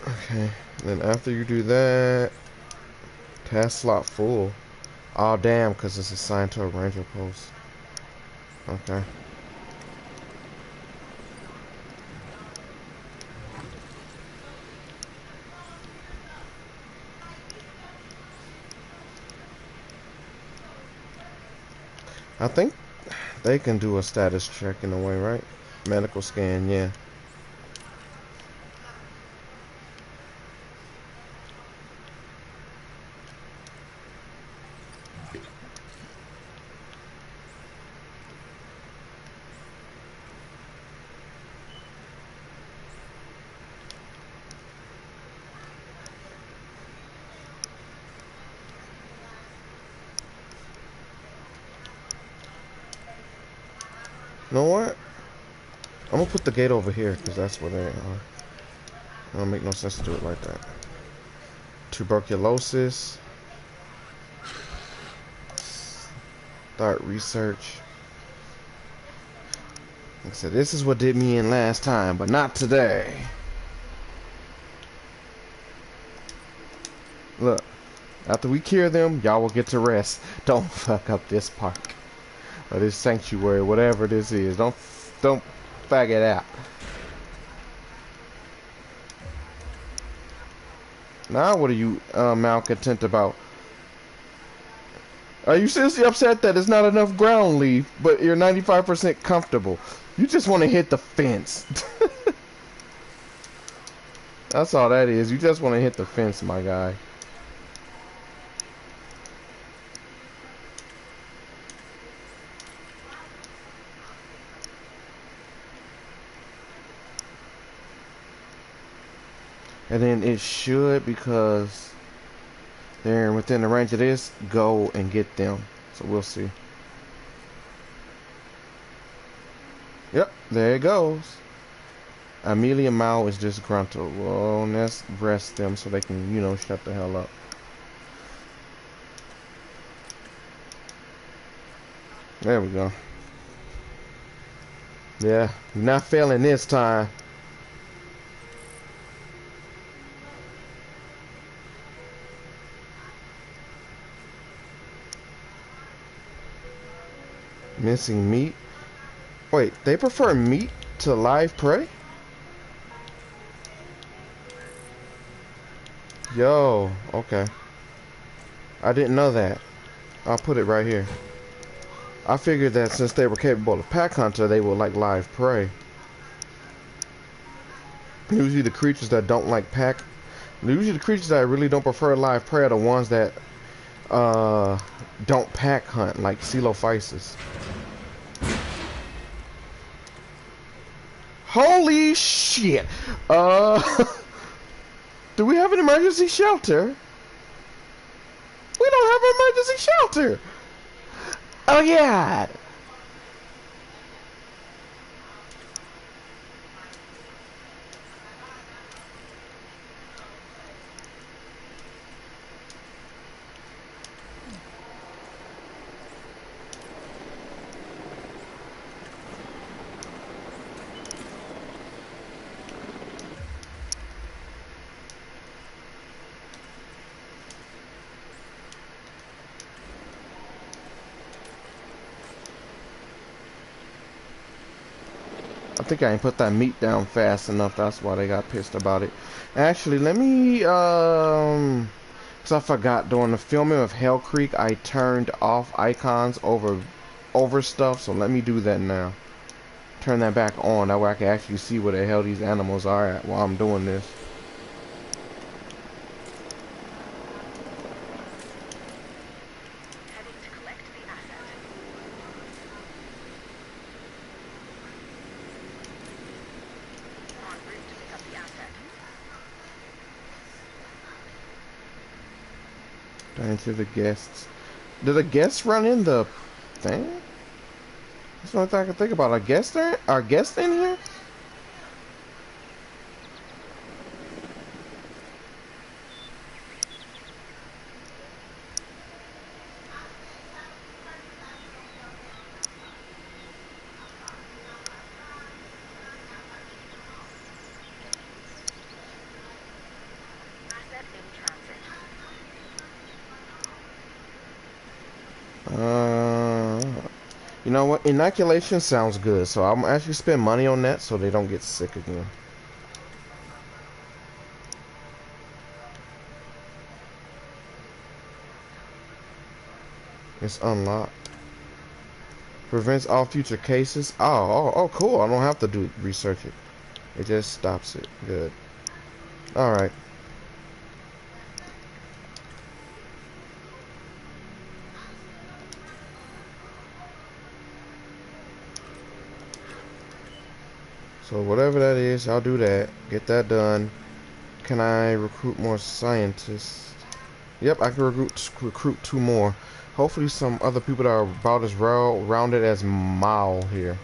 Okay. Then after you do that, task slot full. Oh damn, because it's assigned to a ranger post. Okay. I think they can do a status check in a way, right? Medical scan, yeah. You know what? I'm gonna put the gate over here because that's where they are. It don't make no sense to do it like that. Tuberculosis. Start research. Like I said, this is what did me in last time, but not today. Look, after we cure them, y'all will get to rest. Don't fuck up this park or this sanctuary, whatever this is. Don't fag it out. Now, what are you malcontent about? Are you seriously upset that it's not enough ground leaf, but you're 95% comfortable? You just want to hit the fence. That's all that is. You just want to hit the fence, my guy. And then it should, because they're within the range of this, go and get them. So we'll see. Yep, there it goes. Amelia Mao is disgruntled. Well, let's rest them so they can, you know, shut the hell up. There we go. Yeah, you're not failing this time. Missing meat. Wait, they prefer meat to live prey? Yo, okay. I didn't know that. I'll put it right here. I figured that since they were capable of pack hunter, they would like live prey. Usually the creatures that don't like pack, usually the creatures that really don't prefer live prey are the ones that don't pack hunt, like Coelophysis. Holy shit! Do we have an emergency shelter? We don't have an emergency shelter! Oh yeah! I think I ain't put that meat down fast enough. That's why they got pissed about it. Actually, let me, cause I forgot during the filming of Hell Creek, I turned off icons over stuff. So let me do that now. Turn that back on. That way I can actually see where the hell these animals are at while I'm doing this. To the guests. Did the guests run in the thing? That's the only thing I can think about. Are guests there? Are guests in here? You know what? Inoculation sounds good, so I'm actually spend money on that so they don't get sick again. It's unlocked. Prevents all future cases. Oh, cool. I don't have to do research it. It just stops it. Good. All right. So whatever that is, I'll do that. Get that done. Can I recruit more scientists? Yep, I can recruit 2 more. Hopefully some other people that are about as rounded as Mao here.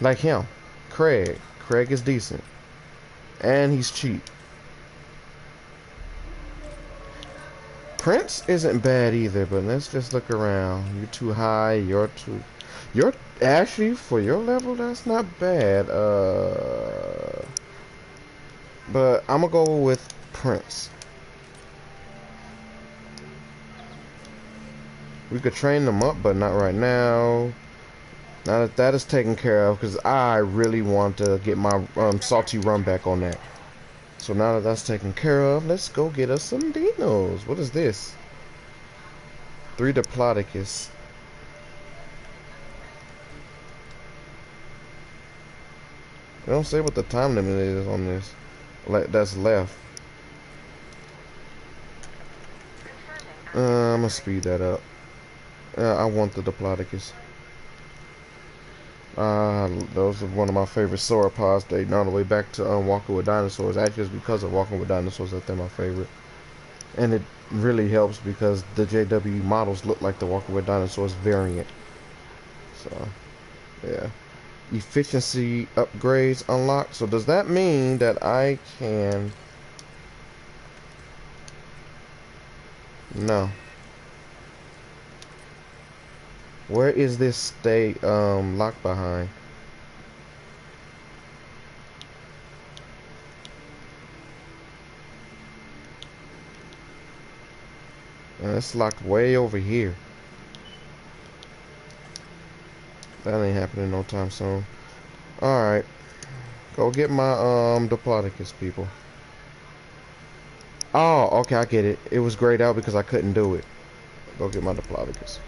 Like him. Craig. Craig is decent. And he's cheap. Prince isn't bad either, but let's just look around. You're too high, you're actually, for your level, that's not bad. But I'm gonna go with Prince. We could train them up, but not right now. Now that that is taken care of, because I really want to get my salty run back on that. So now that that's taken care of, let's go get us some dinos. What is this? 3 Diplodocus. They don't say what the time limit is on this. That's left. I'm gonna speed that up. I want the Diplodocus. Those are one of my favorite sauropods. They all the way back to Walking with Dinosaurs. Actually, it's because of Walking with Dinosaurs that they're my favorite. And it really helps because the JW models look like the Walking with Dinosaurs variant. So, yeah. Efficiency upgrades unlocked. So does that mean that I can... No. Where is this stay locked behind? It's locked way over here. That ain't happening no time soon. Alright. Go get my Diplodocus, people. Oh, okay, I get it. It was grayed out because I couldn't do it. Go get my Diplodocus.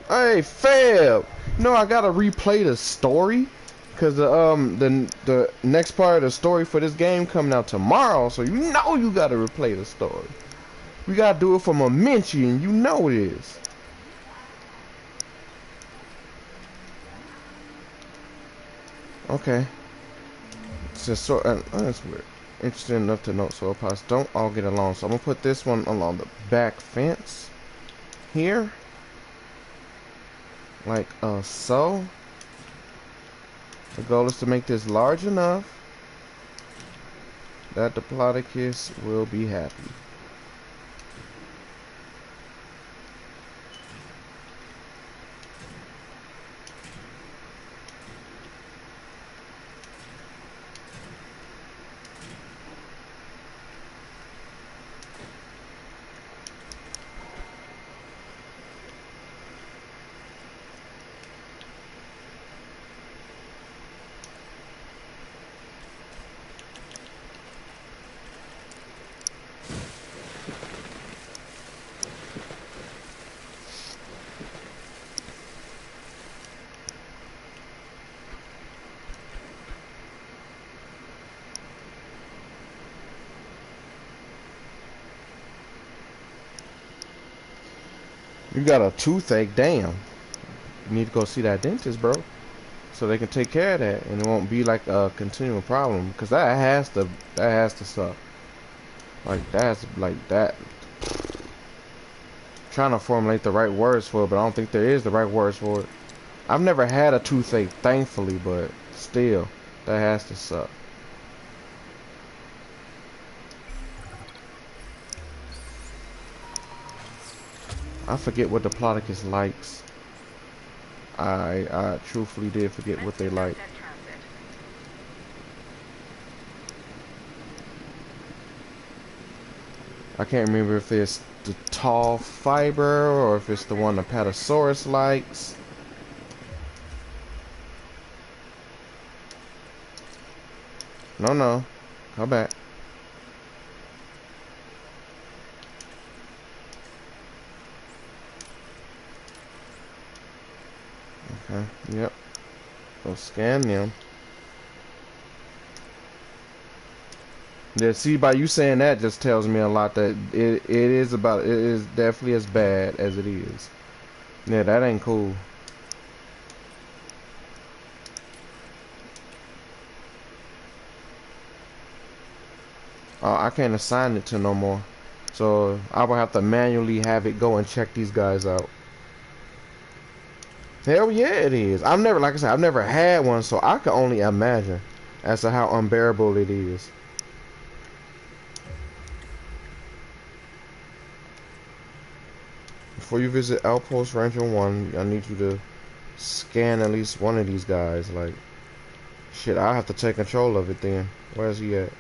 Hey, Fab! No, I gotta replay the story. Cause the next part of the story for this game coming out tomorrow, so you know you gotta replay the story. We gotta do it for Momenchi, and you know it is. Okay. It's just so that's weird. Interesting enough to note sauropods don't all get along. So I'm gonna put this one along the back fence here, like so. The goal is to make this large enough that the Diplodocus will be happy. You got a toothache, damn. You need to go see that dentist, bro, so they can take care of that, and it won't be like a continual problem. Because that has to suck. Like that's like that. Trying to formulate the right words for it, but I don't think there is the right words for it. I've never had a toothache, thankfully, but still, that has to suck. I forget what Diplodocus likes. I truthfully did forget what they like. I can't remember if it's the tall fiber or if it's the one the Patasaurus likes. No, no. Come back. Okay, yep. Go scan them. Yeah, see, by you saying that just tells me a lot that it is definitely as bad as it is. Yeah, that ain't cool. I can't assign it to no more. So I will have to manually have it go and check these guys out. Hell yeah, it is. I've never, like I said, I've never had one, so I can only imagine as to how unbearable it is. Before you visit Outpost Ranger 1, I need you to scan at least one of these guys. Like, shit, I have to take control of it then. Where's he at?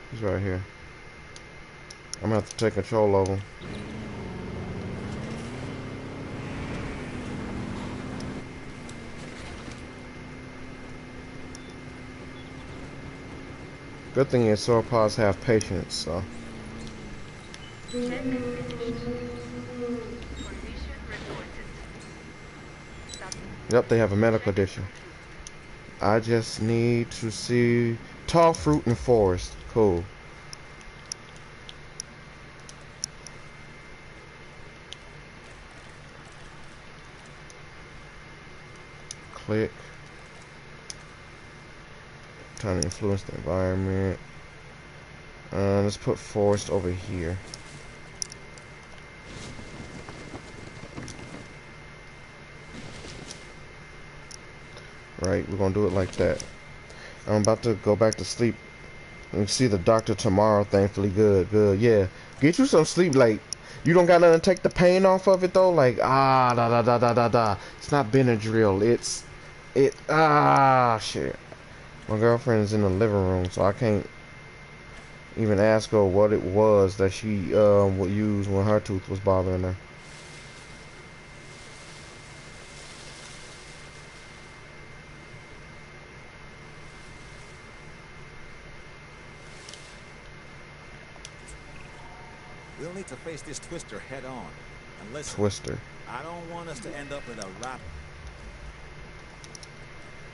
He's right here. I'm gonna have to take control of him. Good thing is sauropods have patience, so. Yep, they have a medical edition. I just need to see tall fruit and forest. Cool. Click. Trying to influence the environment. Let's put forest over here. Right, we're gonna do it like that. I'm about to go back to sleep and see the doctor tomorrow. Thankfully, good. Yeah, get you some sleep. Like, you don't got nothing to take the pain off of it though. Like, da. It's not Benadryl. Shit. My girlfriend is in the living room, so I can't even ask her what it was that she would use when her tooth was bothering her. We'll need to face this Twister head on. And listen, Twister. I don't want us to end up with a rap.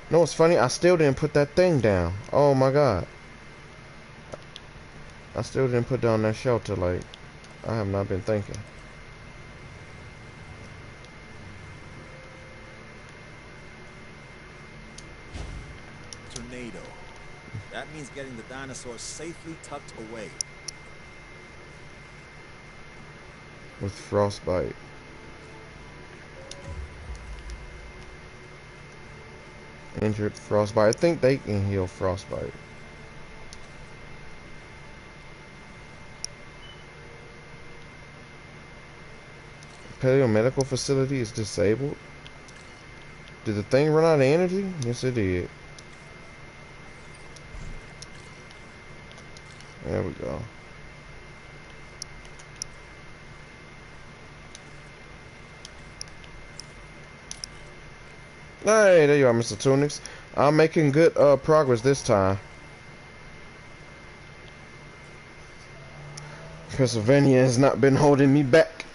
No, it's funny. I still didn't put that thing down. Oh my god. I still didn't put down that shelter. Like, I have not been thinking. Tornado. That means getting the dinosaurs safely tucked away. With frostbite. Injured frostbite. I think they can heal frostbite. Paleo medical facility is disabled. Did the thing run out of energy? Yes, it did. There we go. Hey, there you are, Mr. Tunics. I'm making good progress this time. Pennsylvania has not been holding me back.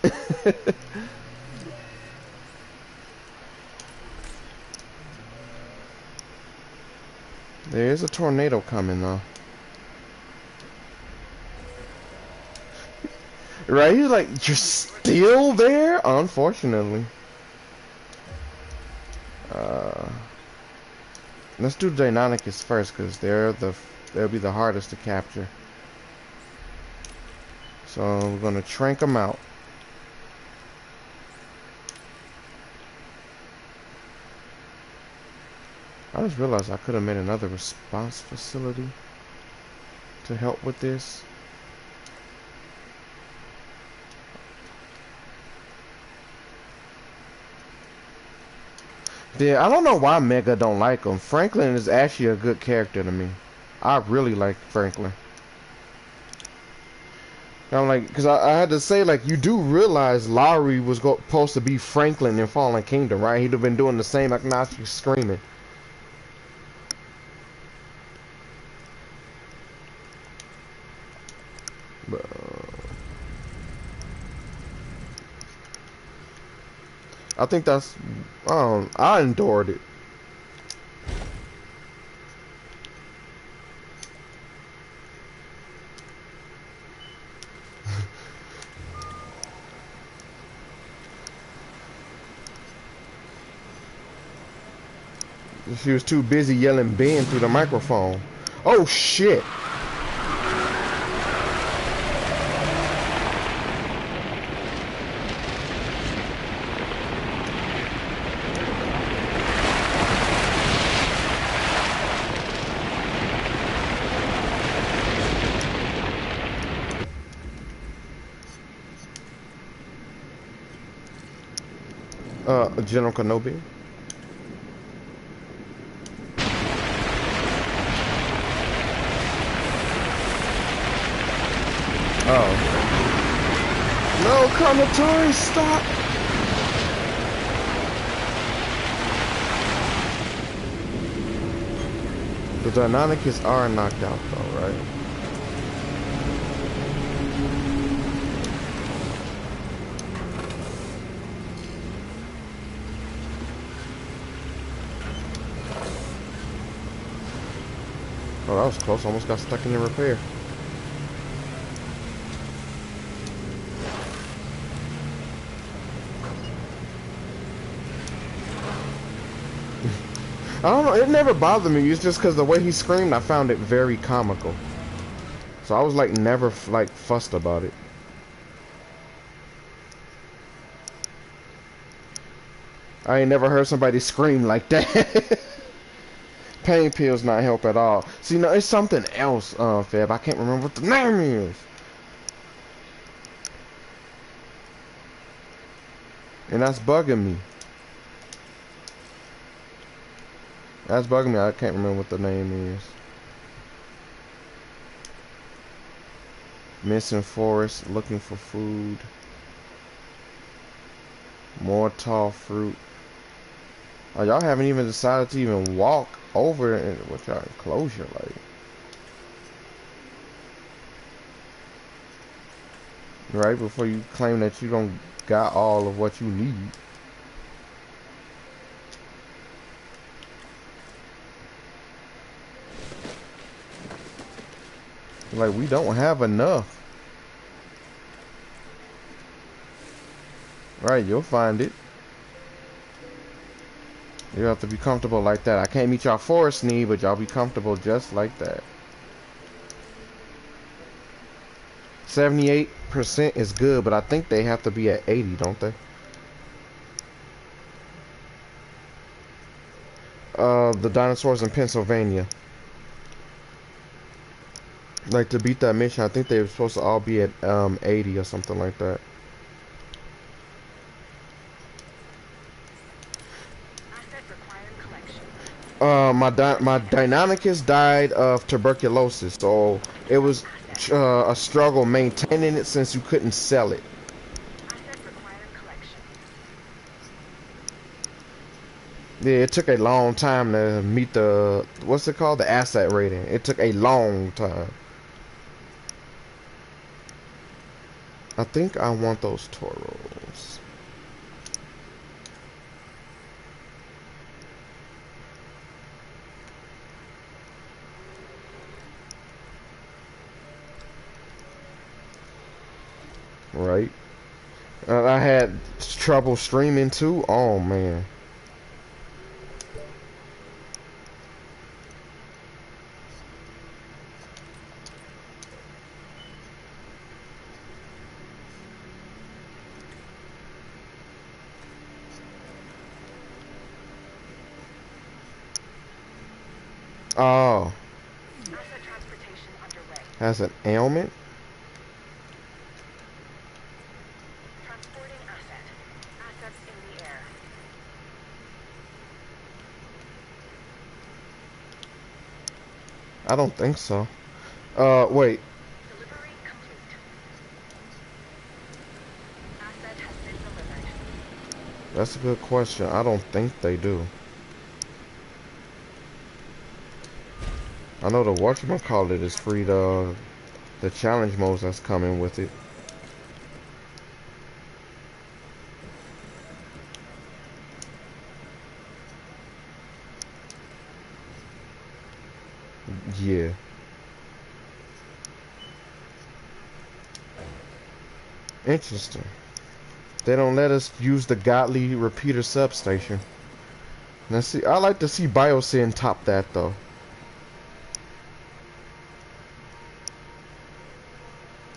There is a tornado coming though. Right? He's like, you're still there? Unfortunately. Let's do Deinonychus first, because they'll be the hardest to capture. So we're gonna trank them out. I just realized I could have made another response facility to help with this. Yeah, I don't know why Mega don't like him. Franklin is actually a good character to me. I really like Franklin. I'm like, because I had to say, like, you do realize Lowry was supposed to be Franklin in Fallen Kingdom, right? He'd have been doing the same obnoxious screaming. But, I think that's, I endured it. She was too busy yelling Ben through the microphone. Oh shit! General Kenobi. Oh. No, Commodore, stop! The Deinonychus are knocked out though, right? Oh, that was close. Almost got stuck in the repair. I don't know. It never bothered me. It's just because the way he screamed, I found it very comical. So I was like never like fussed about it. I ain't never heard somebody scream like that. Pain pills not help at all. See, no, it's something else, Feb. I can't remember what the name is. And that's bugging me. That's bugging me. I can't remember what the name is. Missing forest, looking for food. More tall fruit. Oh, y'all haven't even decided to even walk over with y'all enclosure, like. Right before you claim that you don't got all of what you need. Like, we don't have enough. Right, you'll find it. You have to be comfortable like that. I can't meet y'all forest need, but y'all be comfortable just like that. 78% is good, but I think they have to be at 80, don't they? The dinosaurs in Pennsylvania. Like, to beat that mission, I think they were supposed to all be at 80 or something like that. My Deinonychus died of tuberculosis, so it was a struggle maintaining it since you couldn't sell it. Yeah, it took a long time to meet the, what's it called? The asset rating. It took a long time. I think I want those Toros. Right. I had trouble streaming too. Oh man. Oh. Has an ailment? Assets in the air. I don't think so. Wait. Delivery complete. That's a good question. I don't think they do. I know the whatchamacallit is free to the challenge modes that's coming with it. Yeah. Interesting. They don't let us use the godly repeater substation. Now see, I like to see Biosyn top that though.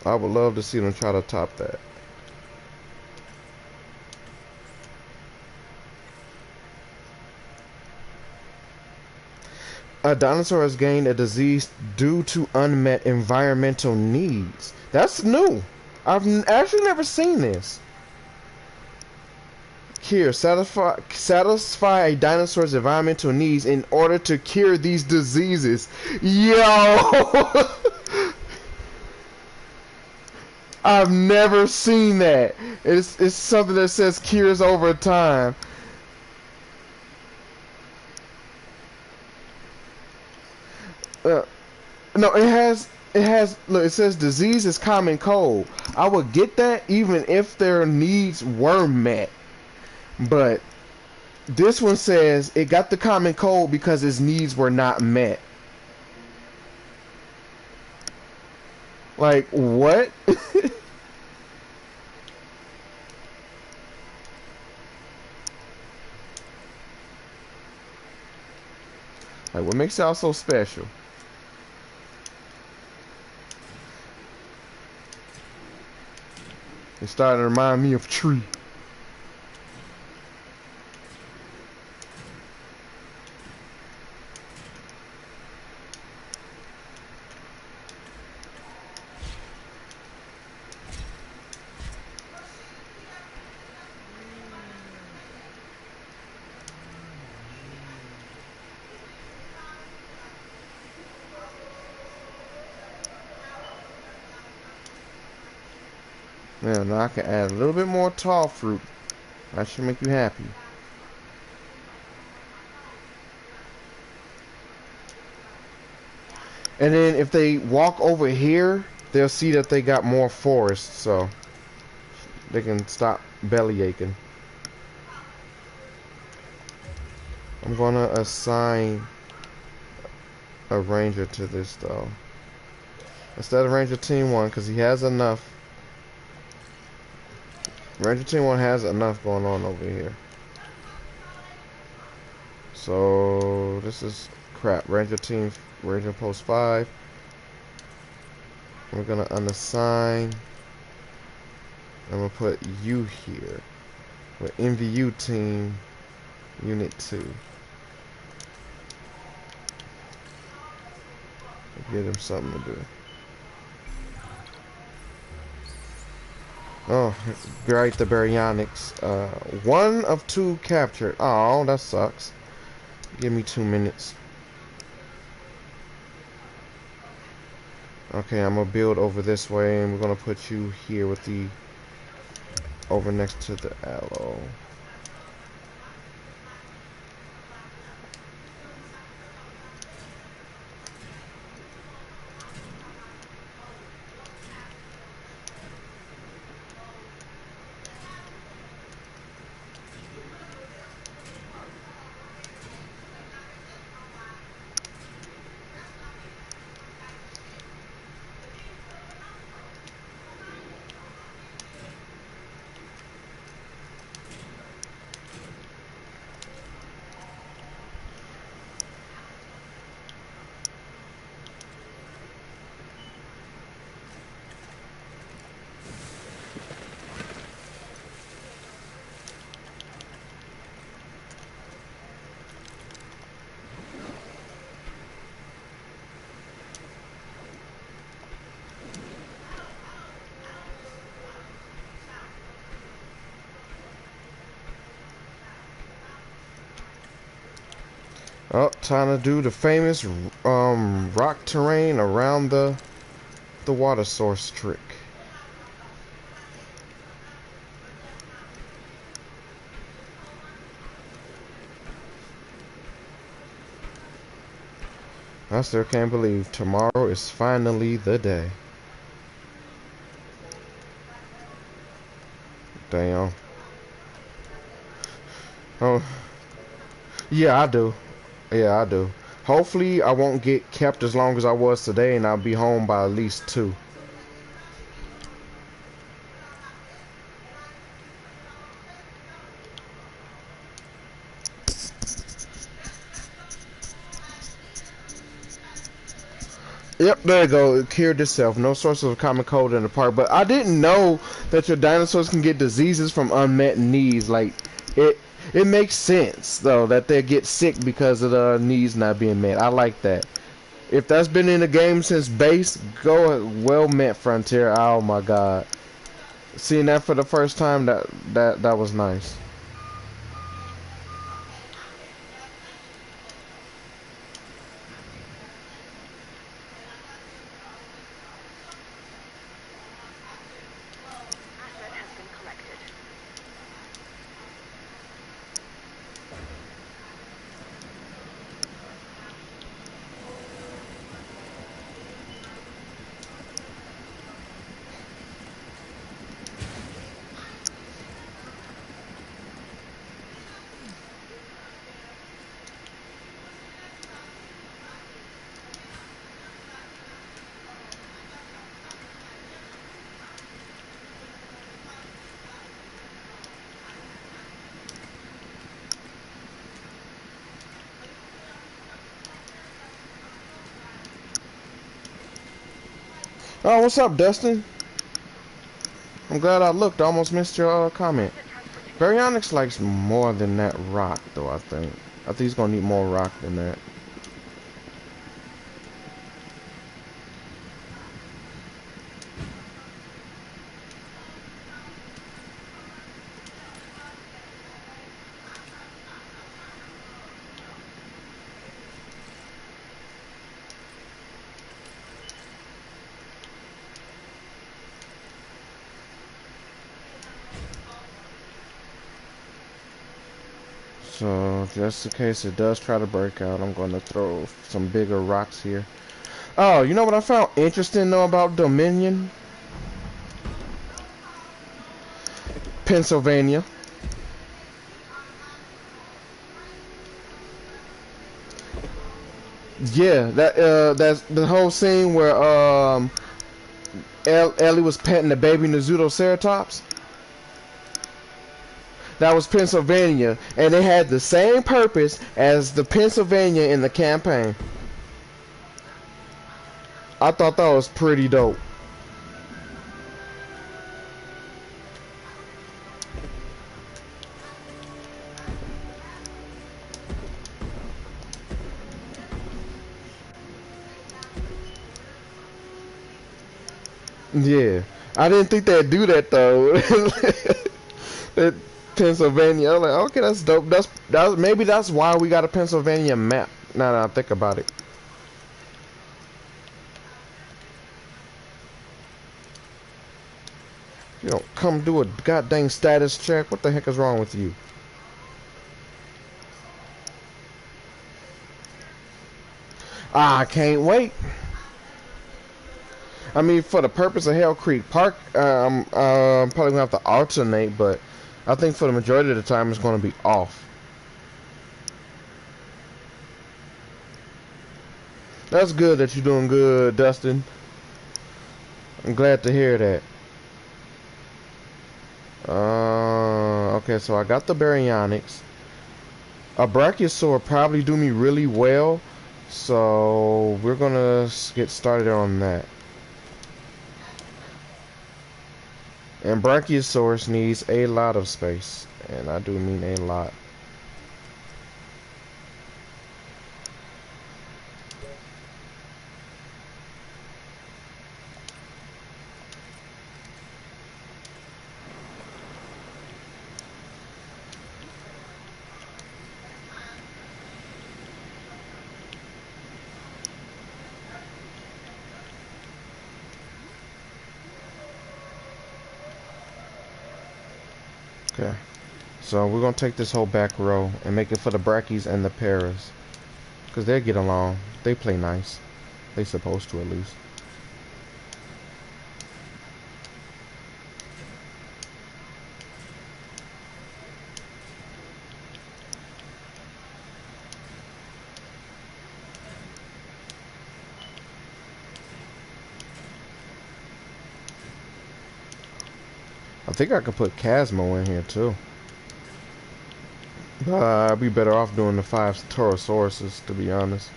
I would love to see them try to top that. A dinosaur has gained a disease due to unmet environmental needs. That's new. I've actually never seen this. Cure. Satisfy a dinosaur's environmental needs in order to cure these diseases. Yo! I've never seen that. It's something that says cures over time. No, it has look, it says disease is common cold. I would get that even if their needs were met. But this one says it got the common cold because its needs were not met. Like what? Like what makes y'all so special? It started to remind me of Tree. Yeah, now I can add a little bit more tall fruit. That should make you happy. And then if they walk over here, they'll see that they got more forest, so they can stop belly aching. I'm gonna assign a ranger to this though. Instead of Ranger Team 1, because he has enough. Ranger Team 1 has enough going on over here. So this is crap. Ranger Post 5. We're gonna unassign. I'm gonna put you here. With MVU Team Unit 2. Give him something to do. Oh, right, the Baryonyx. 1 of 2 captured. Oh, that sucks. Give me 2 minutes. Okay, I'm gonna build over this way, and we're gonna put you here with the over next to the aloe. Oh, time to do the famous rock terrain around the water source trick. 。I still can't believe tomorrow is finally the day. Damn. Oh, yeah, I do. Yeah, I do. Hopefully, I won't get kept as long as I was today, and I'll be home by at least 2. Yep, there you go. It cured itself. No source of common cold in the park. But I didn't know that your dinosaurs can get diseases from unmet needs. Like, it it makes sense, though, that they get sick because of the needs not being met. I like that. If that's been in the game since base, go well met, Frontier. Oh my god. Seeing that for the first time, that was nice. Asset has been collected. Oh, what's up, Dustin? I'm glad I looked. I almost missed your comment. Baryonyx likes more than that rock, though, I think. I think he's gonna need more rock than that. So, just in case it does try to break out, I'm going to throw some bigger rocks here. Oh, you know what I found interesting, though, about Dominion? Pennsylvania. Yeah, that's the whole scene where Ellie was petting the baby Ceratops. That was Pennsylvania, and it had the same purpose as the Pennsylvania in the campaign. I thought that was pretty dope. Yeah, I didn't think they'd do that though. That Pennsylvania, I was like, okay, that's dope. That's maybe that's why we got a Pennsylvania map. Now that I think about it. You don't come do a goddamn status check. What the heck is wrong with you? I can't wait. I mean, for the purpose of Hell Creek Park, I'm probably gonna have to alternate, but I think for the majority of the time it's gonna be off. That's good that you're doing good, Dustin. I'm glad to hear that. Okay, so I got the Baryonyx. A Brachiosaur probably do me really well, so we're gonna get started on that. And Brachiosaurus needs a lot of space, and I do mean a lot. Okay, so we're gonna take this whole back row and make it for the Brachies and the Paras. Cause they get along. They play nice. They supposed to, at least. I think I could put Casmo in here too. I'd be better off doing the 5 Taurosauruses, to be honest.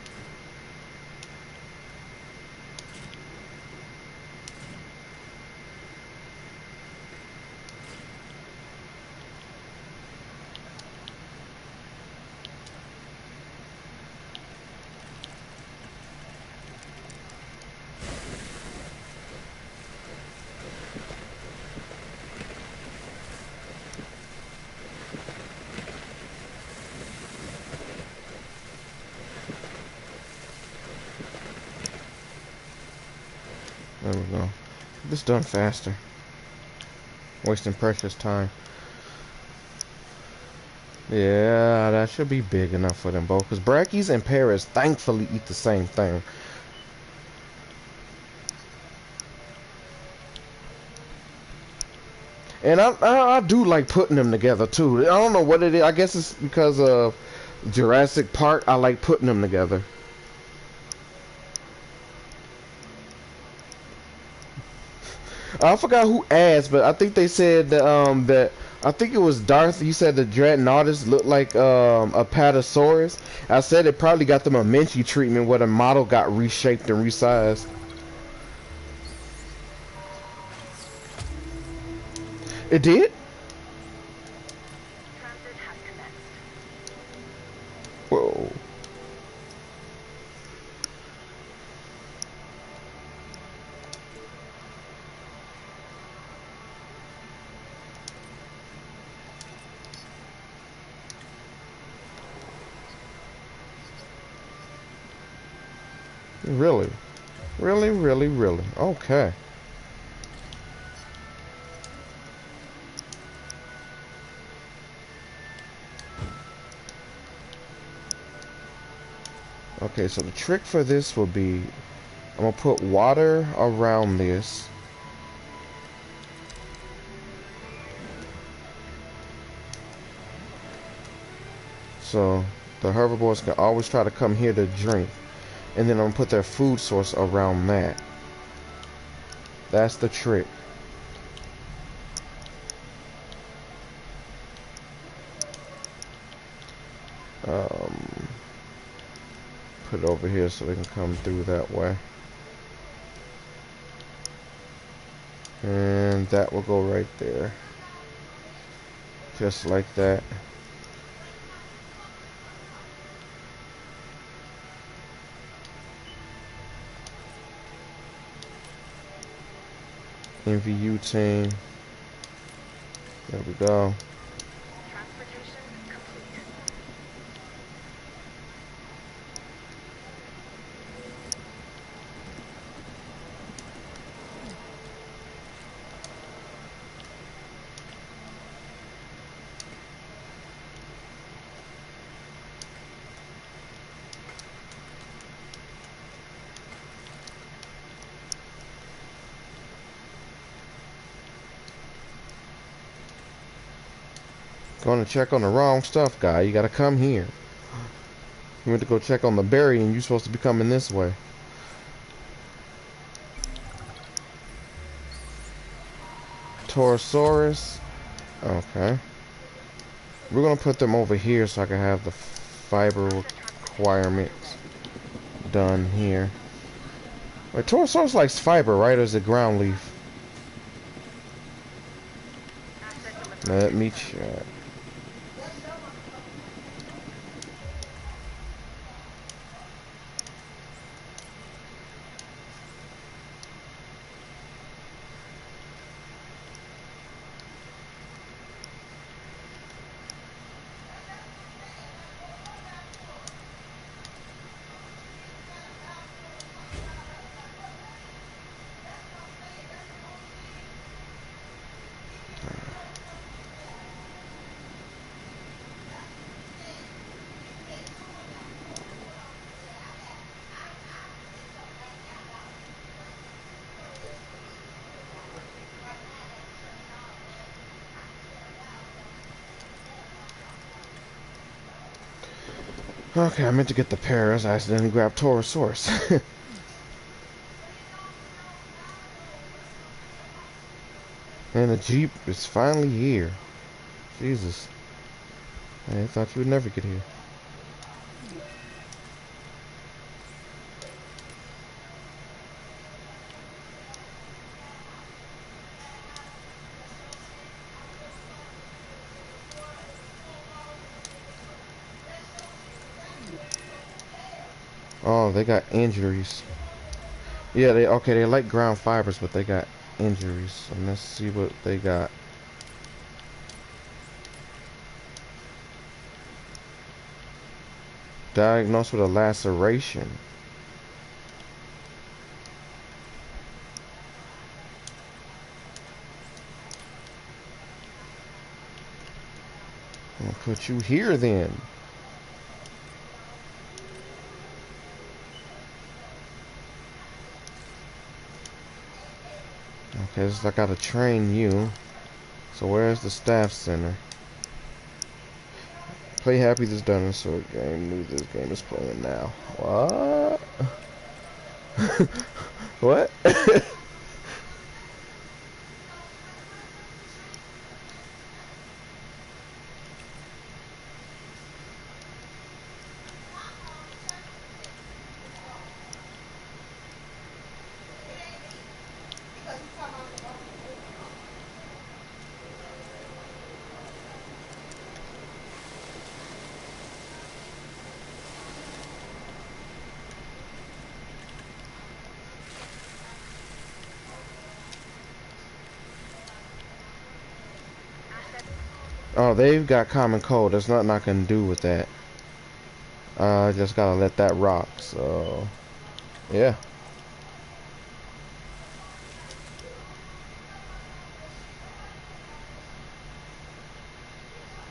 There we go. Get this done faster. Wasting precious time. Yeah, that should be big enough for them both. Because Brackies and Paris thankfully eat the same thing. And I do like putting them together too. I don't know what it is. I guess it's because of Jurassic Park. I like putting them together. I forgot who asked, but I think they said that, that I think it was Darth. You said the Dreadnoughtus looked like a Patasaurus. I said it probably got them a Menchie treatment where the model got reshaped and resized. It did? Transit has commenced. Whoa. Really? Really, really, really? Okay. Okay, so the trick for this will be, I'm gonna put water around this. So the herbivores can always try to come here to drink. And then I'm gonna put their food source around that. That's the trick. Put it over here so they can come through that way. And that will go right there. Just like that. MVU team. There we go. Transportation complete. Going to check on the wrong stuff, guy. You gotta come here. You went to go check on the berry and you're supposed to be coming this way. Torosaurus. Okay. We're gonna put them over here so I can have the fiber requirements done here. Wait, Torosaurus likes fiber, right? Or is it ground leaf? Let me check. Okay, I meant to get the pears. I accidentally grabbed Taurosaurus. And the Jeep is finally here. Jesus. I thought you would never get here. Oh, they got injuries. Yeah, they like ground fibers, but they got injuries. And let's see what they got. Diagnosed with a laceration. I'll put you here then. Okay, so I gotta train you. So where's the staff center? Play happy this dinosaur game. Knew this game is playing now. What? What? Oh, they've got common cold. There's nothing I can do with that. I just gotta let that rock. So, yeah.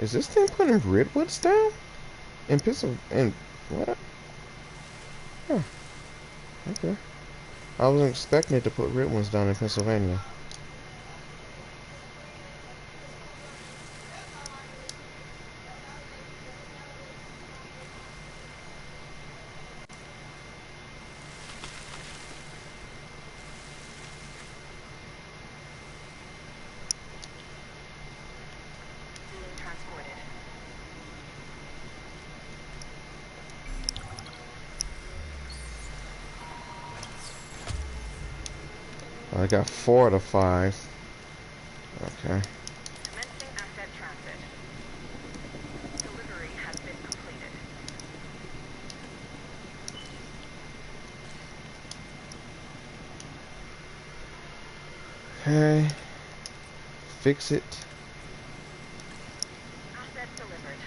Is this thing putting redwoods down? In Pennsylvania? In what? Huh. Okay. I wasn't expecting it to put redwoods down in Pennsylvania. Being transported. I got 4 to 5. Okay. Commencing asset transit. Delivery has been completed. Okay. Fix it. Asset delivered.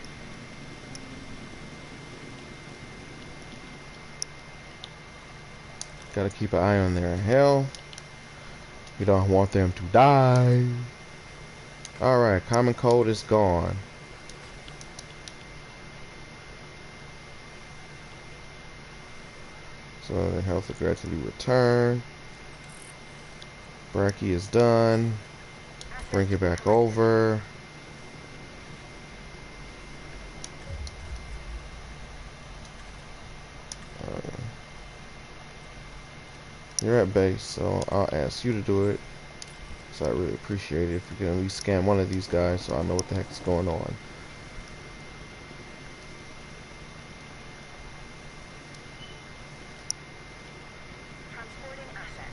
Gotta keep an eye on their health. We don't want them to die. Alright, common cold is gone. So the health will gradually return. Bracky is done. Bring it back over. You're at base, so I'll ask you to do it. So I really appreciate it if you can at least scan one of these guys so I know what the heck is going on. Transporting asset.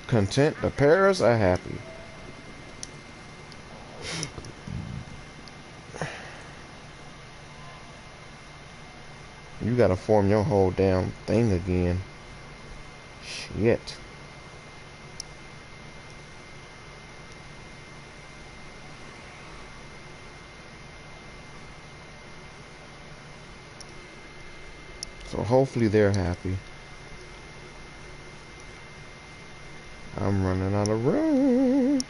Content, the pairs are happy. You gotta form your whole damn thing again. Shit. So hopefully they're happy. I'm running out of room.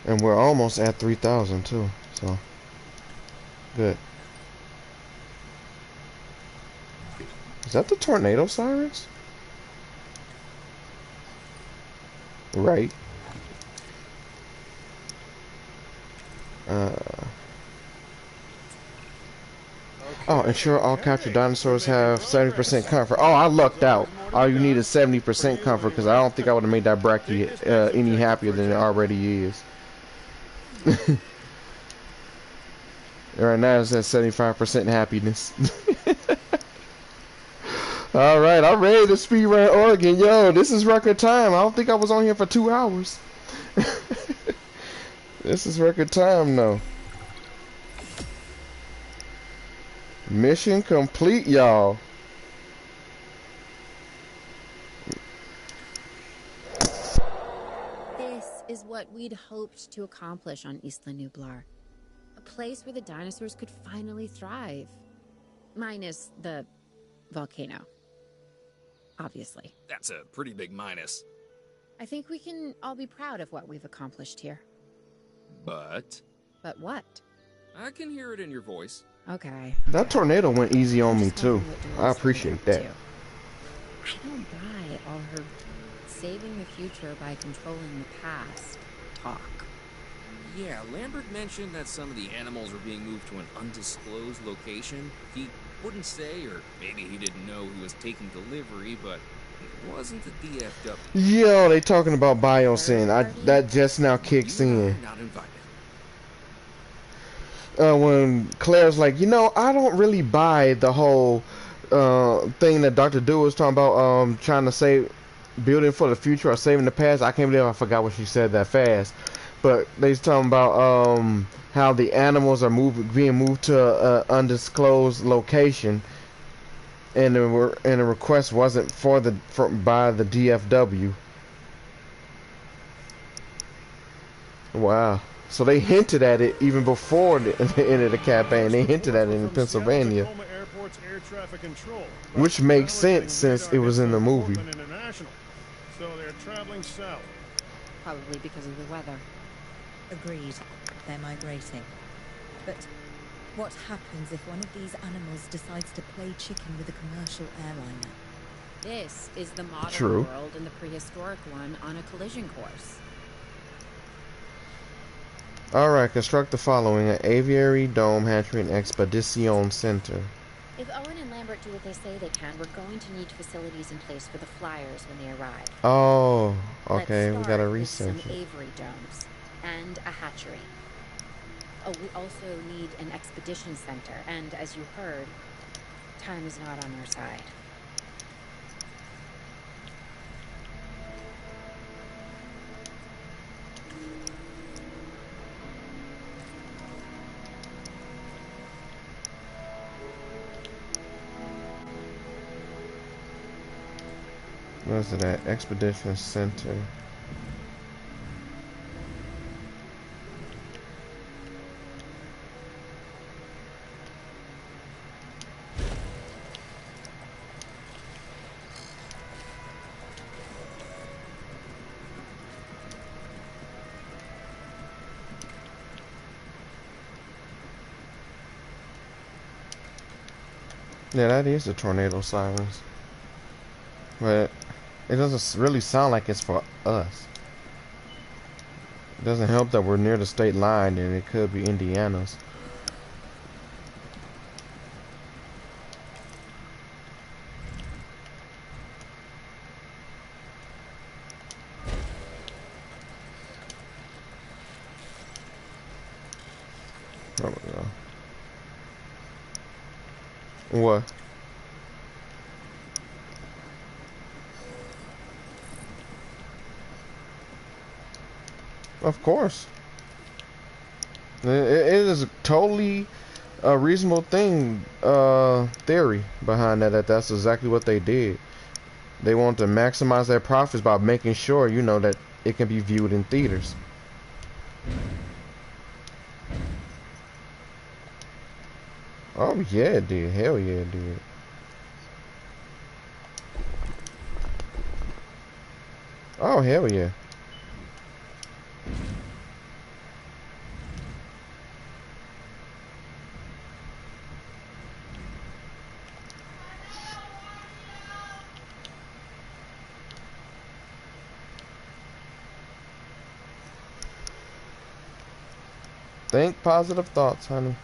And we're almost at 3,000 too, so good. Is that the tornado sirens? Right. Oh, ensure all captured dinosaurs have 70% comfort. Oh, I lucked out. All you need is 70% comfort because I don't think I would have made that bracket any happier than it already is. Right now it's at 75% happiness. Alright, I'm ready to speedrun Oregon. Yo, this is record time. I don't think I was on here for 2 hours. This is record time though. Mission complete, y'all. This is what we'd hoped to accomplish on Isla Nublar. A place where the dinosaurs could finally thrive. Minus the volcano. Obviously. That's a pretty big minus. I think we can all be proud of what we've accomplished here. But? But what? I can hear it in your voice. Okay. That tornado went easy on me too. I appreciate that. I don't buy all her saving the future by controlling the past talk. Yeah, Lambert mentioned that some of the animals were being moved to an undisclosed location. He wouldn't say, or maybe he didn't know he was taking delivery, but it wasn't the DFW. Yo, they talking about Biosyn. That just now kicks in. Not invited. When Claire's like, you know, I don't really buy the whole thing that Dr. Dewey was talking about, trying to save, building for the future or saving the past. I can't believe I forgot what she said that fast. But they was talking about how the animals are being moved to an undisclosed location, and the request wasn't by the DFW. Wow. So they hinted at it even before the end of the campaign. They hinted at it in Pennsylvania, which makes sense since it was in the movie. So they're traveling south. Probably because of the weather. Agreed. They're migrating. But what happens if one of these animals decides to play chicken with a commercial airliner? This is the modern True. world and the prehistoric one on a collision course. Alright, construct the following: an aviary, dome, hatchery, and expedition center. If Owen and Lambert do what they say they can, we're going to need facilities in place for the flyers when they arrive. Oh, okay, we Let's gotta start with research some it. aviary domes and a hatchery. Oh, we also need an expedition center, and as you heard, time is not on our side. Where's it at? Expedition center. Yeah, that is the tornado sirens. But it doesn't really sound like it's for us. It doesn't help that we're near the state line and it could be Indiana's. There we go. What? Of course. It is totally a reasonable theory behind that's exactly what they did. They want to maximize their profits by making sure, you know, that it can be viewed in theaters. Oh yeah, it did. Hell yeah, it did. Oh hell yeah. Think positive thoughts, honey.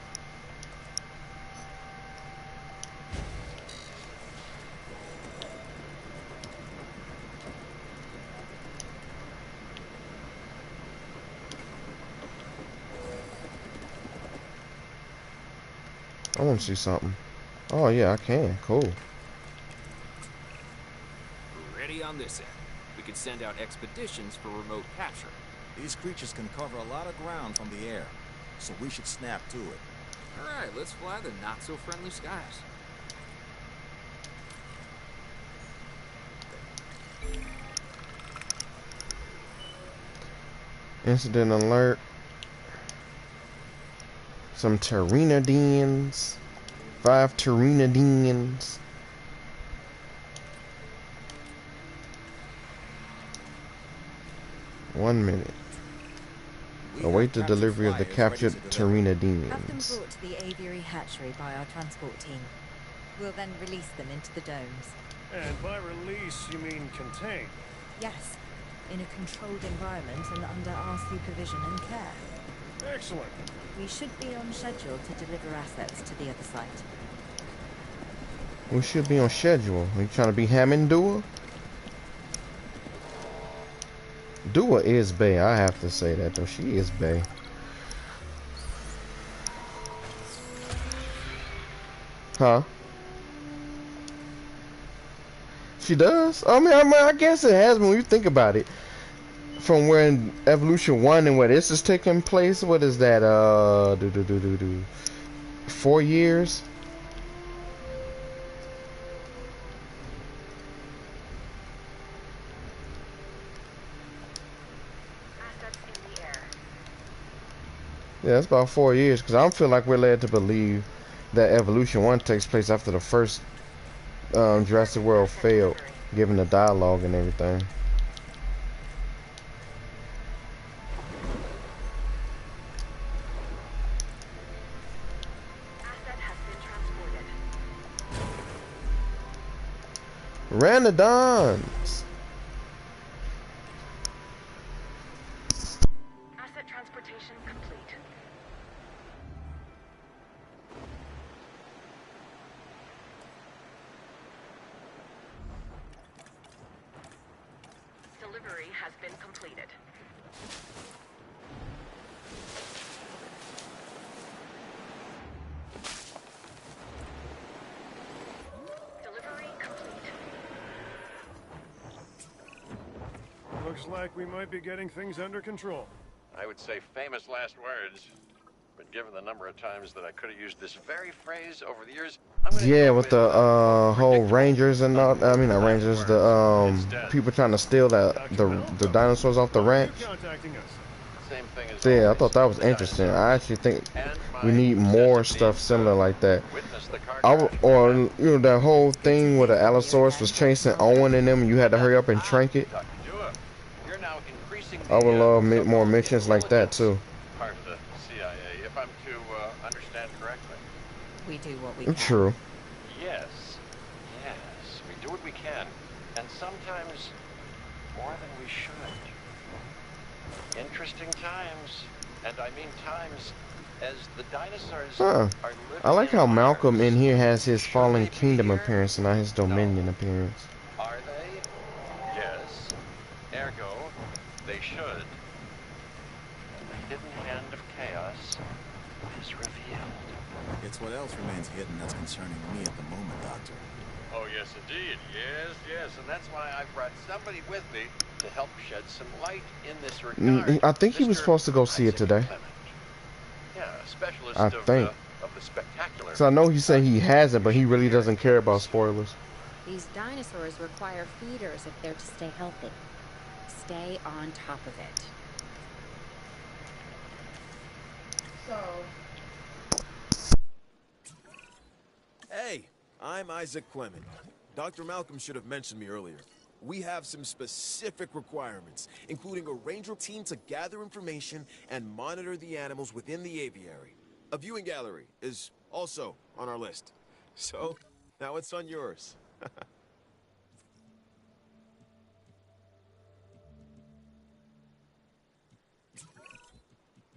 I want to see something. Oh yeah, I can. Cool. Ready on this end. We can send out expeditions for remote capture. These creatures can cover a lot of ground from the air, so we should snap to it. All right, let's fly the not-so-friendly skies. Incident alert. Some Pteranodons. 5 Pteranodons. One minute. Await the delivery of the captured Have them Pteranodons. brought to the aviary hatchery by our transport team. We'll then release them into the domes. And by release, you mean contain? Yes, in a controlled environment and under our supervision and care. Excellent. We should be on schedule to deliver assets to the other site. We should be on schedule. Are you trying to be Hammond Dua? Dua is bae. I have to say that though. She is bae. Huh? She does? I guess it has when you think about it. From when Evolution 1 and where this is taking place, what is that? 4 years? Assets in the air. Yeah, it's about 4 years, because I don't feel like we're led to believe that Evolution 1 takes place after the first Jurassic World failed, given the dialogue and everything. Asset has been transported. Ranodons! Asset transportation complete. Delivery has been completed. Delivery complete. Looks like we might be getting things under control. I would say famous last words, but given the number of times that I could have used this very phrase over the years, I'm gonna Yeah, go with the whole predictable, Rangers and all. I mean, not last Rangers. words. The Instead, people trying to steal the dinosaurs off the Why are you ranch. contacting us? same thing as Yeah, I always. thought that was The interesting. dinosaurs. I actually think And we my need more obsessive stuff need similar to like that. witness the car I crash. or you know that whole thing where the hear from you Allosaurus was again, chasing Dr. Owen and them, and you had to hurry up and trank it. Dr. Dua, you're now increasing I would the love more so-called missions like that too. part of the CIA, if I'm to understand correctly. We do what we can. True. Yes, we do what we can, and sometimes more than we should. Interesting times, and I mean times as the dinosaurs Huh. are living I like how in Malcolm Mars. in here has his Should Fallen they be Kingdom here? appearance and not his Dominion No. appearance. Are they? Yes. Ergo, they should. And the hidden hand of chaos is revealed. It's what else remains hidden that's concerning me at the moment, Doctor. Oh, yes, indeed. Yes. And that's why I brought somebody with me to help shed some light in this regard. I think he was Mr. supposed to go see it Isaac today. Clement. Yeah, a specialist I of think. the spectacular. So I know he said he hasn't, but he really doesn't care about spoilers. These dinosaurs require feeders if they're to stay healthy. Stay on top of it. Hey, I'm Isaac Clement. Dr. Malcolm should have mentioned me earlier. We have some specific requirements, including a ranger team to gather information and monitor the animals within the aviary. A viewing gallery is also on our list. So, now it's on yours.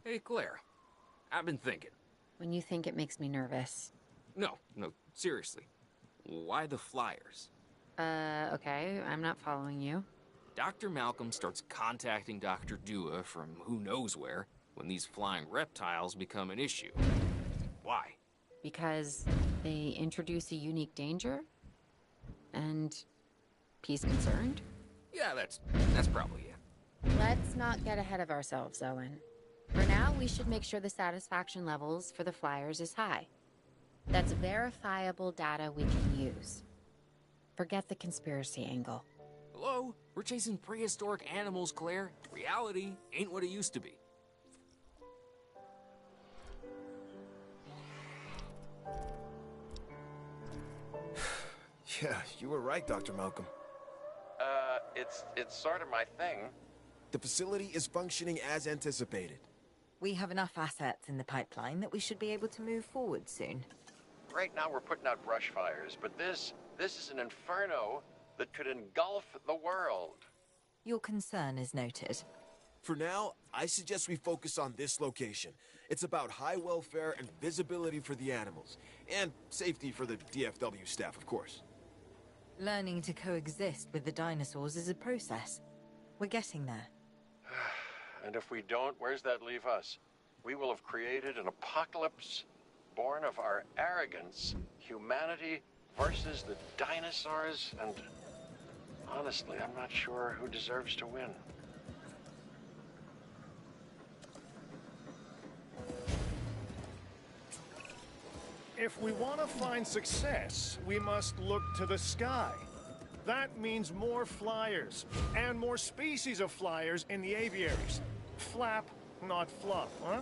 Hey, Claire. I've been thinking. When you think it makes me nervous. No, seriously. Why the flyers? Okay, I'm not following you. Dr. Malcolm starts contacting Dr. Dua from who knows where when these flying reptiles become an issue. Why? Because they introduce a unique danger? And he's concerned? Yeah, that's probably it. Let's not get ahead of ourselves, Owen. For now, we should make sure the satisfaction levels for the flyers is high. That's verifiable data we can use. Forget the conspiracy angle. Hello? We're chasing prehistoric animals, Claire. Reality ain't what it used to be. Yeah, you were right, Dr. Malcolm. It's sort of my thing. The facility is functioning as anticipated. We have enough assets in the pipeline that we should be able to move forward soon. Right now we're putting out brush fires, but this is an inferno that could engulf the world. Your concern is noted. For now, I suggest we focus on this location. It's about high welfare and visibility for the animals, and safety for the DFW staff, of course. Learning to coexist with the dinosaurs is a process. We're getting there. And if we don't, where's that leave us? We will have created an apocalypse born of our arrogance, humanity versus the dinosaurs, and honestly, I'm not sure who deserves to win. If we want to find success, we must look to the sky. That means more flyers, and more species of flyers in the aviaries. Flap, not flop, huh?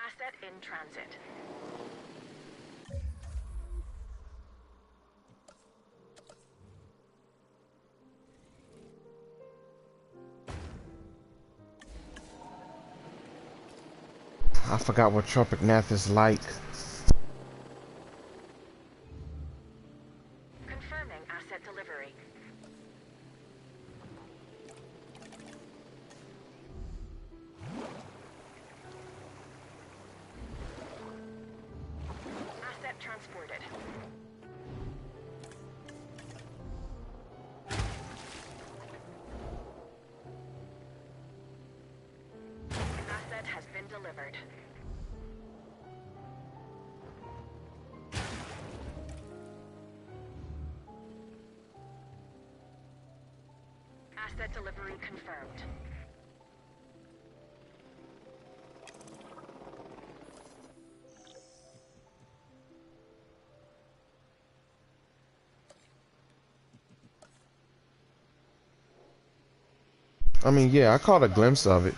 Asset in transit. I forgot what Tropic Nath is like. Confirming asset delivery. Asset transported. Asset has been delivered. Asset delivery confirmed. I mean, yeah, I caught a glimpse of it.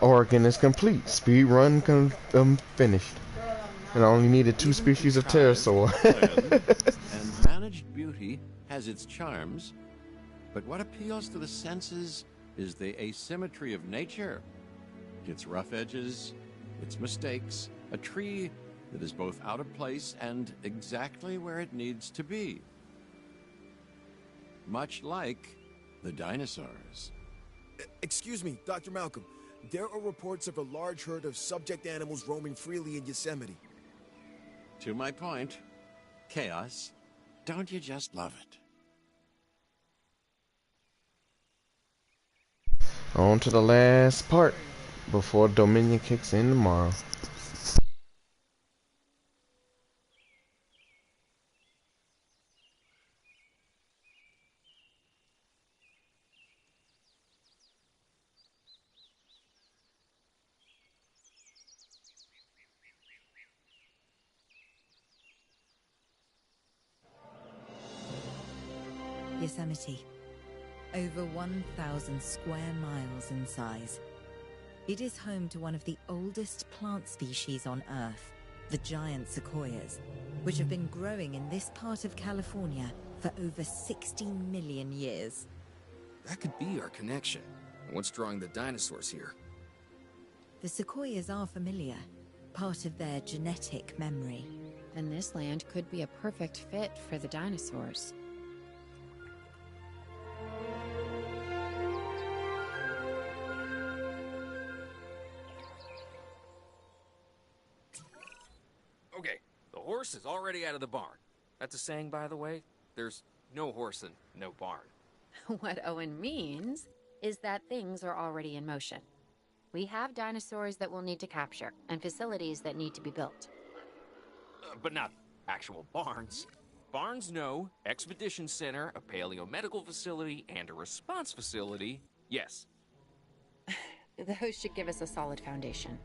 Oregon is complete. Speed run finished. And I only needed 2 species of pterosaur. And managed beauty has its charms, but what appeals to the senses is the asymmetry of nature. Its rough edges, its mistakes, a tree that is both out of place and exactly where it needs to be. Much like the dinosaurs. Excuse me, Dr. Malcolm. There are reports of a large herd of subject animals roaming freely in Yosemite. To my point, chaos. Don't you just love it? On to the last part before Dominion kicks in tomorrow. Yosemite. Over 1,000 square miles in size. It is home to one of the oldest plant species on Earth, the giant sequoias, which have been growing in this part of California for over 60 million years. That could be our connection. What's drawing the dinosaurs here? The sequoias are familiar, part of their genetic memory. And this land could be a perfect fit for the dinosaurs. Okay, the horse is already out of the barn. That's a saying, by the way. There's no horse and no barn. What Owen means is that things are already in motion. We have dinosaurs that we'll need to capture, and facilities that need to be built. But not actual barns. Barns, no. Expedition center, a paleomedical facility, and a response facility, yes. The host should give us a solid foundation.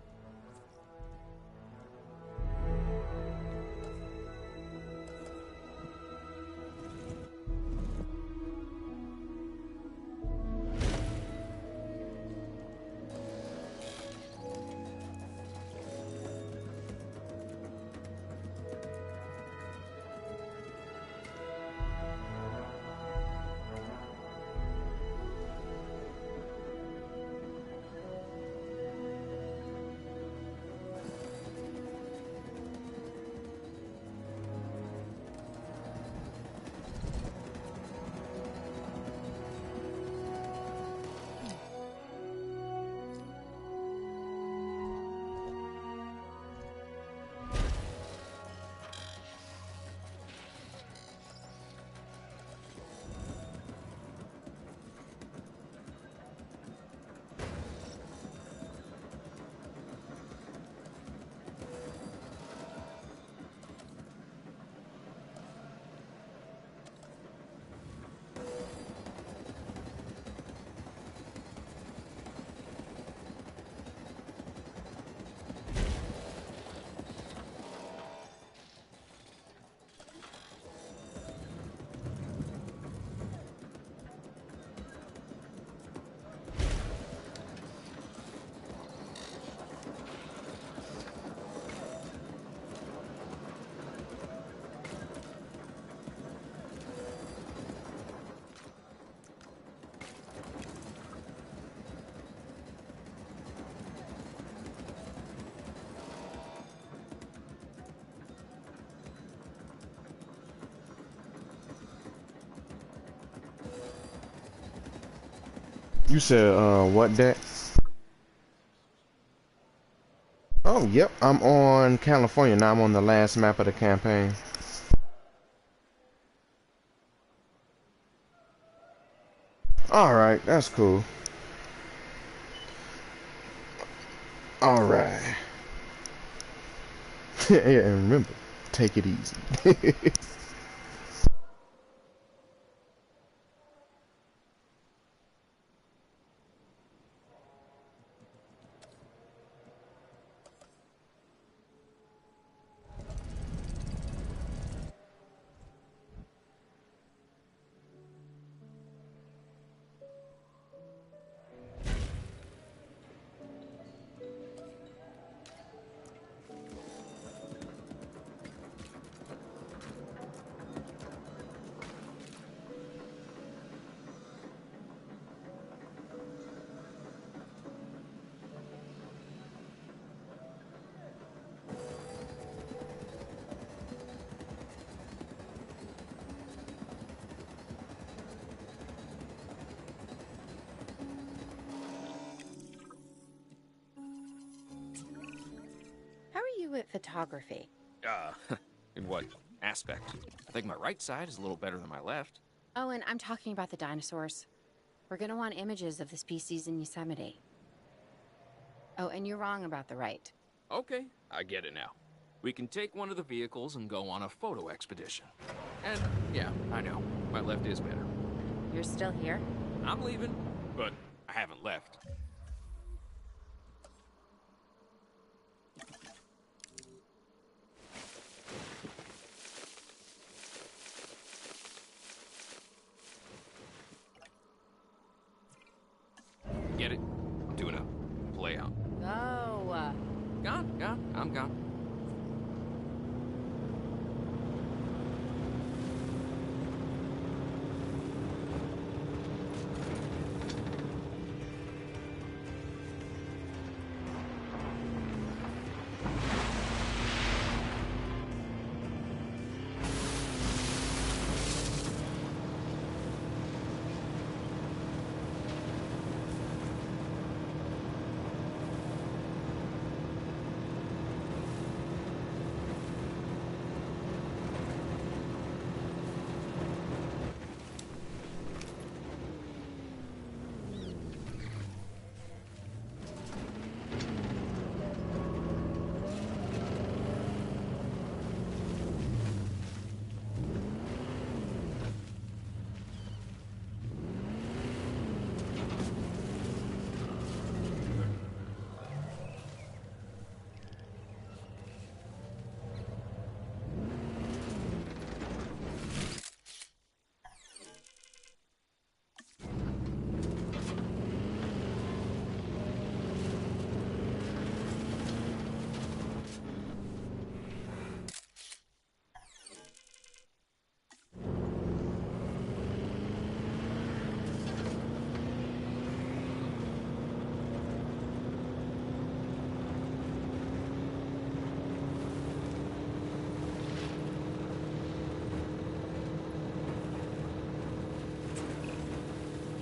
You said, what deck? Oh, yep. I'm on California now. I'm on the last map of the campaign. Alright, that's cool. Alright. Yeah, and remember, take it easy. photography. In what aspect? I think my right side is a little better than my left. Oh, and I'm talking about the dinosaurs. We're gonna want images of the species in Yosemite. Oh, and you're wrong about the right. Okay, I get it now. We can take one of the vehicles and go on a photo expedition. And, yeah, I know. My left is better. You're still here? I'm leaving, but I haven't left. Get it? I'm doing a play out. Oh, Gone. I'm gone.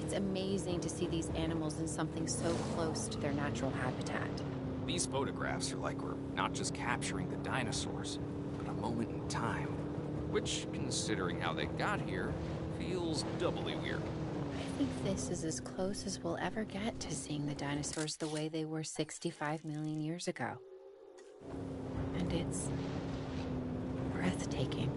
it's amazing to see these animals in something so close to their natural habitat. These photographs are like we're not just capturing the dinosaurs, but a moment in time. Which, considering how they got here, feels doubly weird. I think this is as close as we'll ever get to seeing the dinosaurs the way they were 65 million years ago. And it's breathtaking.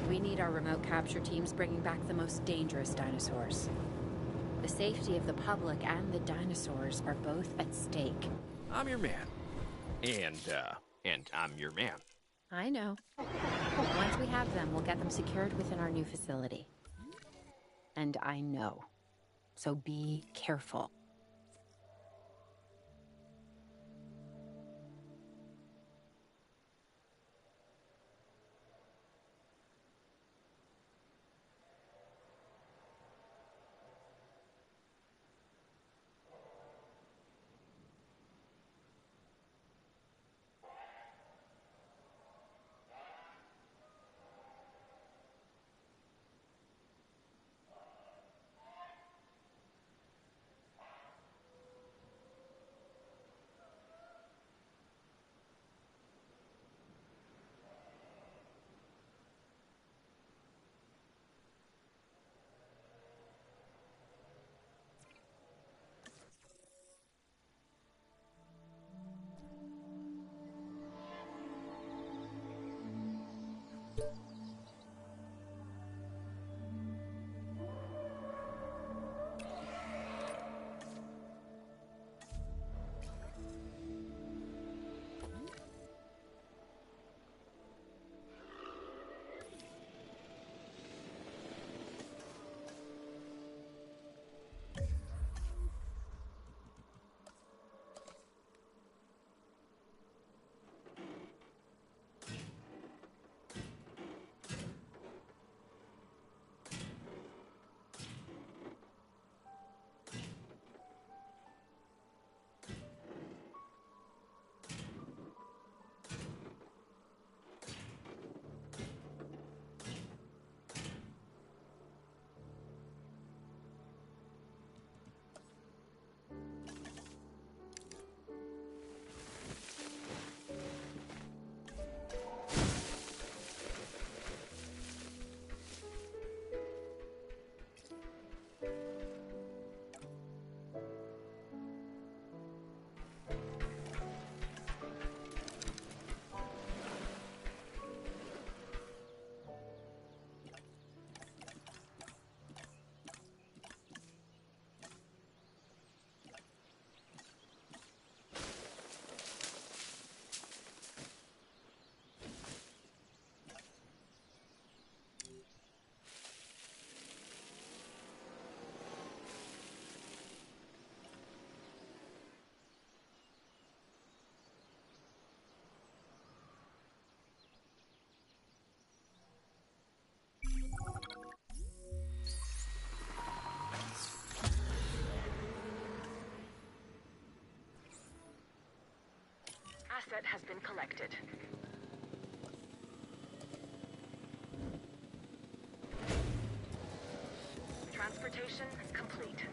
We need our remote capture teams bringing back the most dangerous dinosaurs. The safety of the public and the dinosaurs are both at stake. I'm your man. And I'm your man. I know. Once we have them, we'll get them secured within our new facility. And I know. So be careful. Asset has been collected. Transportation complete.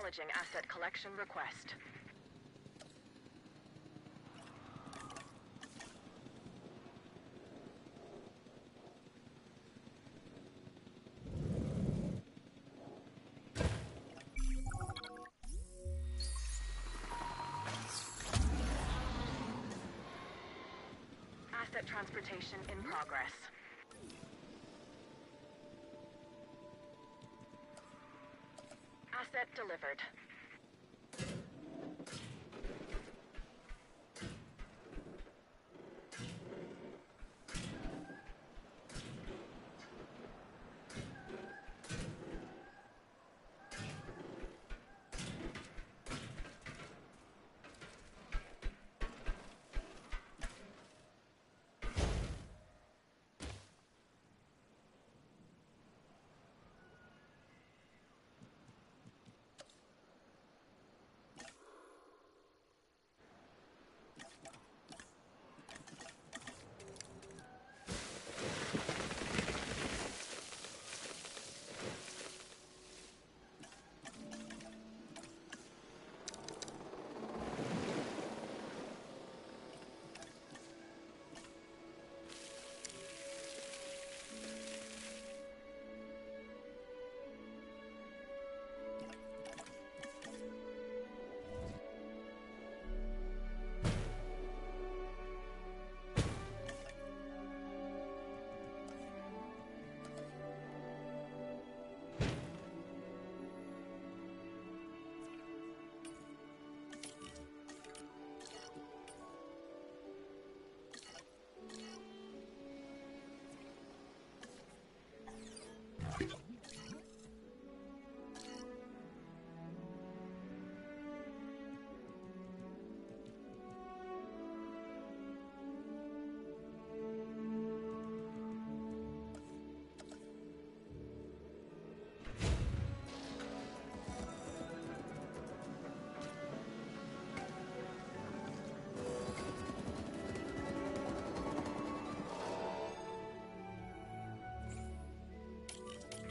Acknowledging asset collection request. Asset transportation in progress. Asset delivered.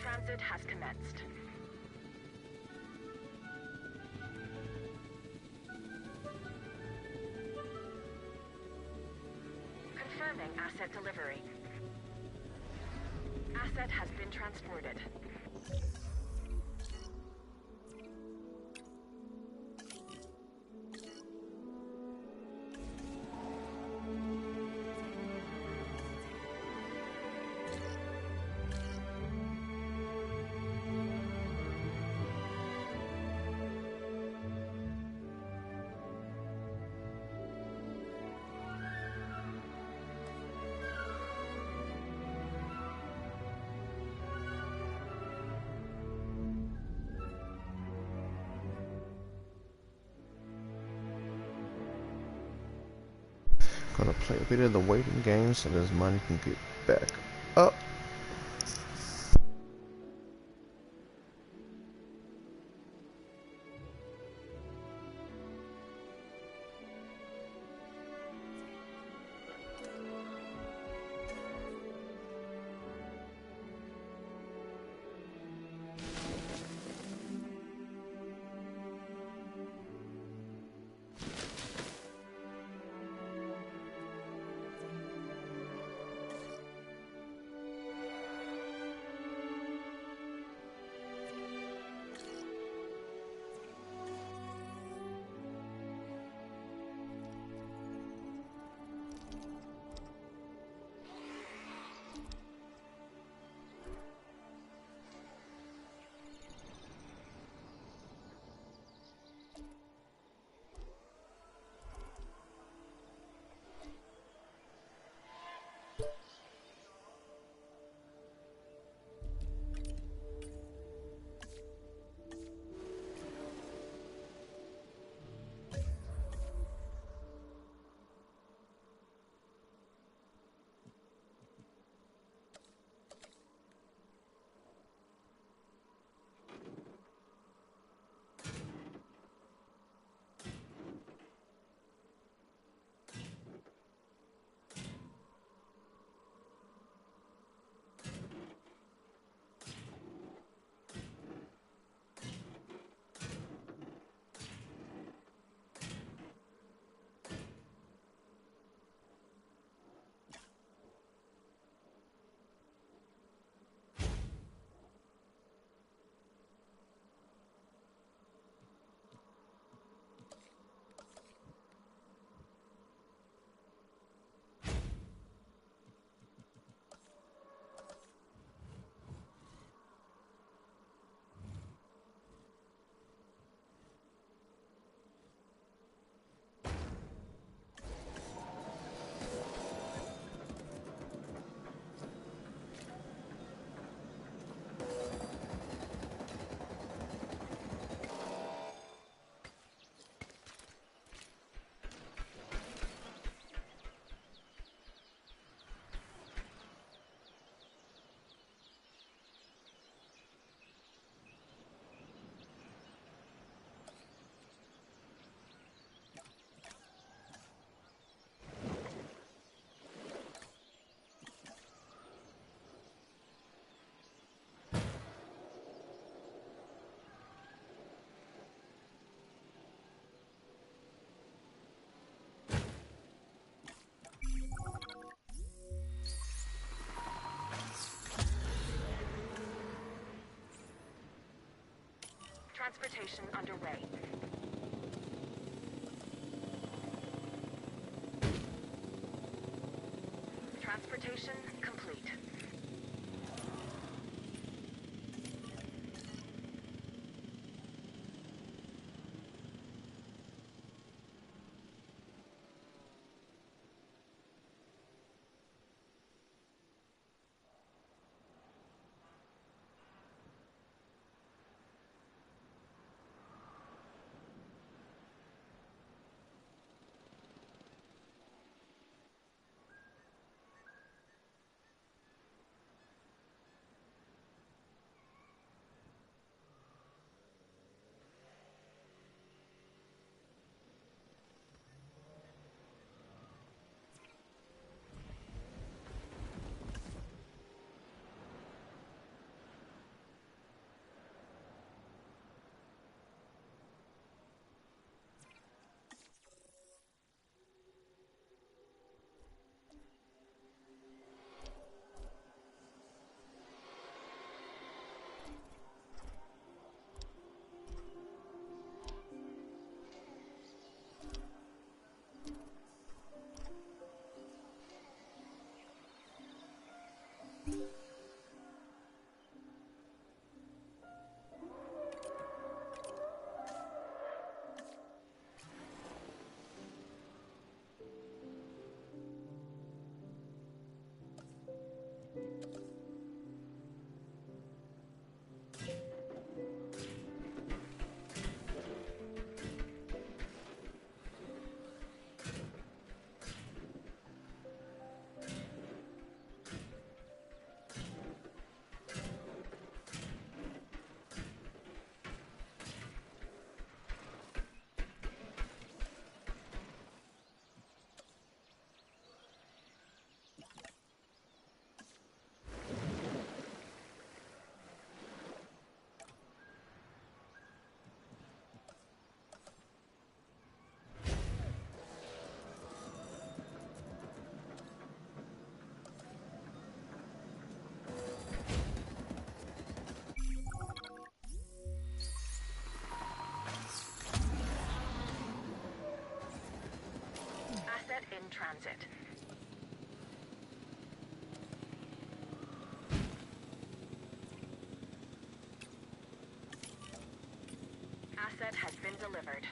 Transit has commenced. Confirming asset delivery. Asset has been transported. Gonna play a bit of the waiting game so this money can get back up. Transportation underway. Transportation complete. Asset in transit. Asset has been delivered.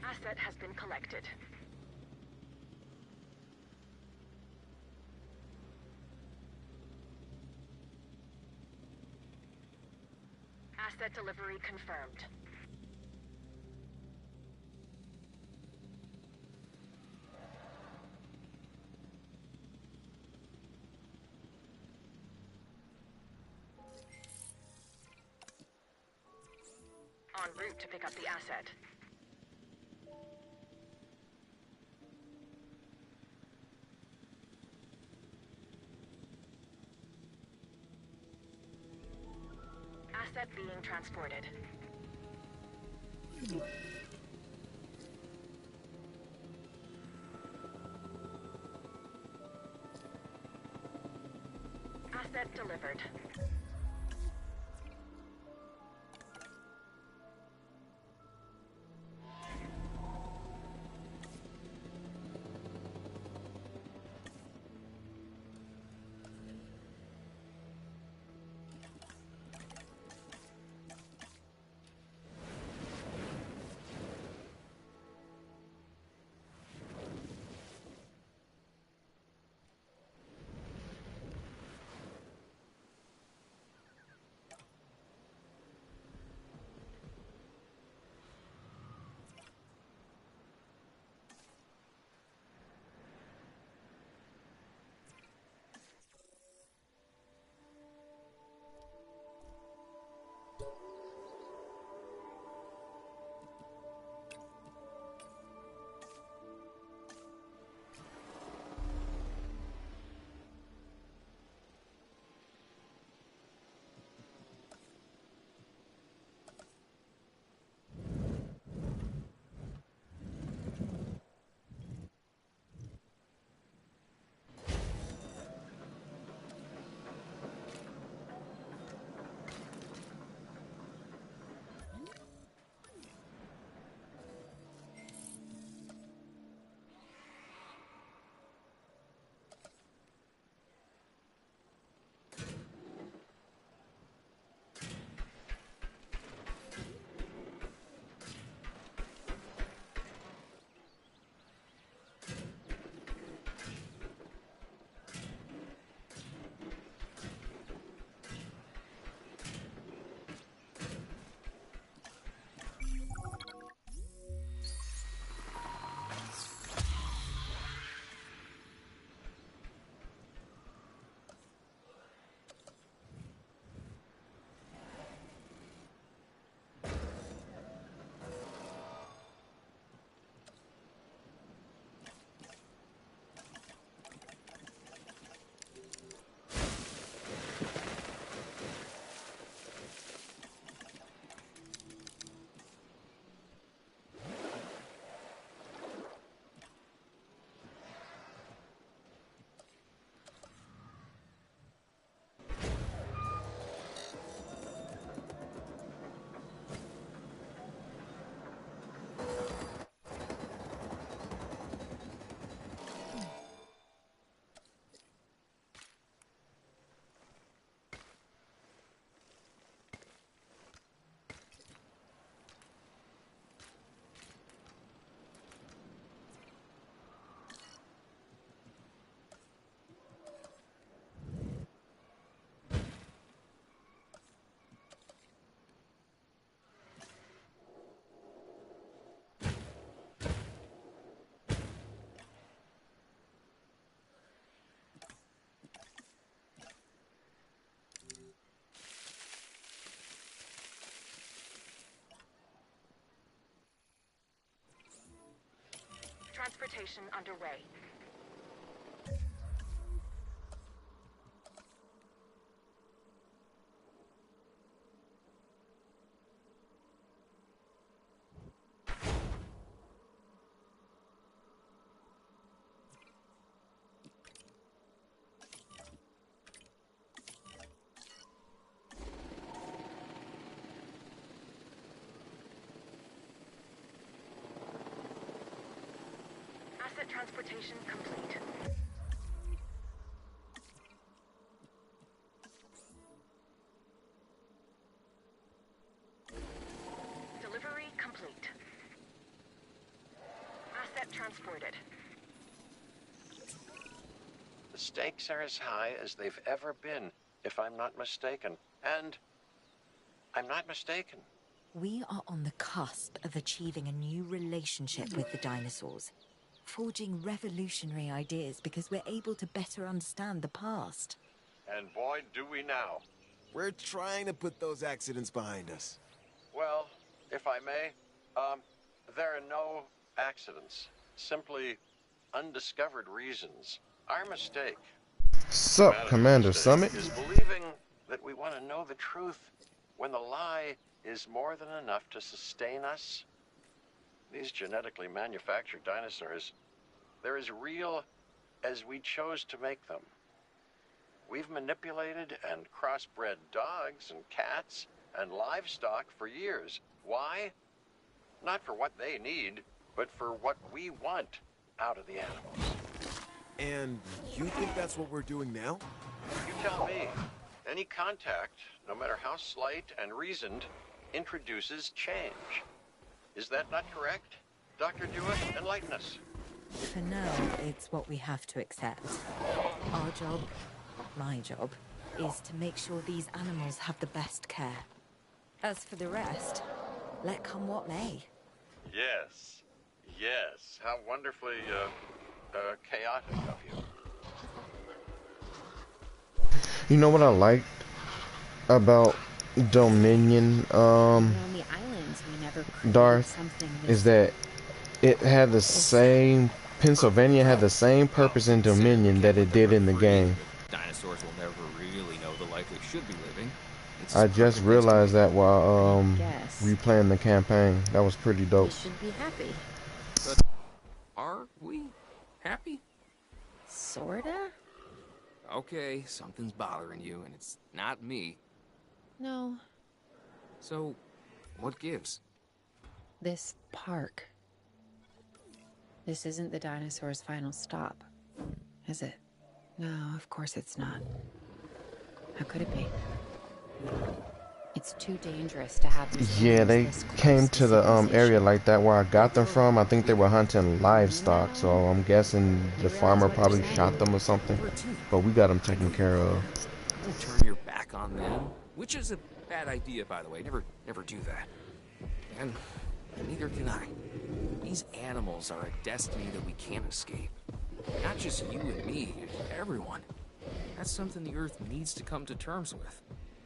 Asset has been collected. Asset delivery confirmed. route to pick up the asset. Asset being transported. Asset delivered. Transportation underway. Asset transportation complete. Delivery complete. Asset transported. The stakes are as high as they've ever been, if I'm not mistaken. And I'm not mistaken. We are on the cusp of achieving a new relationship with the dinosaurs, forging revolutionary ideas because we're able to better understand the past. And boy, do we now. We're trying to put those accidents behind us. Well, If I may, there are no accidents, simply undiscovered reasons. Our mistake, Sup, Commander Summit? is believing that we want to know the truth when the lie is more than enough to sustain us. These genetically manufactured dinosaurs, they're as real as we chose to make them. We've manipulated and crossbred dogs and cats and livestock for years. Why? Not for what they need, but for what we want out of the animals. And you think that's what we're doing now? You tell me. Any contact, no matter how slight and reasoned, introduces change. Is that not correct? Dr. Dewey, enlighten us. For now, it's what we have to accept. Our job, my job, is to make sure these animals have the best care. As for the rest, let come what may. Yes. Yes. How wonderfully, chaotic of you. You know what I liked about Dominion, On the islands, we never created Darth, something is that it had the same, Pennsylvania had the same purpose in Dominion that it did in the game. Dinosaurs will never really know the life they should be living. I just realized that while Yes. replaying the campaign. That was pretty We dope. should be happy. But are we happy? Sorta? Okay, something's bothering you, and it's not me. No. So, what gives? This park. This isn't the dinosaur's final stop, is it? No, of course it's not. How could it be? It's too dangerous to have these Yeah, animals they this close came to the area civilization. like that where I got them from. I think they were hunting livestock, so I'm guessing the farmer probably shot them or something. But we got them taken care of. Don't turn your back on them, which is a bad idea, by the way. Never do that. And neither can I. These animals are a destiny that we can't escape. Not just you and me, everyone. That's something the Earth needs to come to terms with.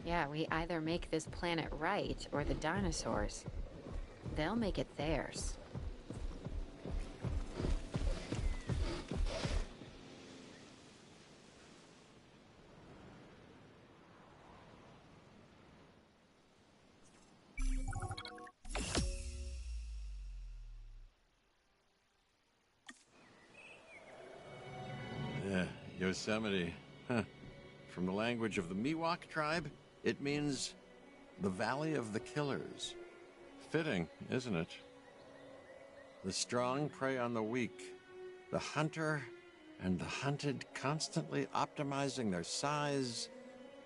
Yeah, we either make this planet right, or the dinosaurs. They'll make it theirs. Yeah, Yosemite. Huh. From the language of the Miwok tribe, it means the Valley of the Killers. Fitting, isn't it? The strong prey on the weak, the hunter and the hunted constantly optimizing their size,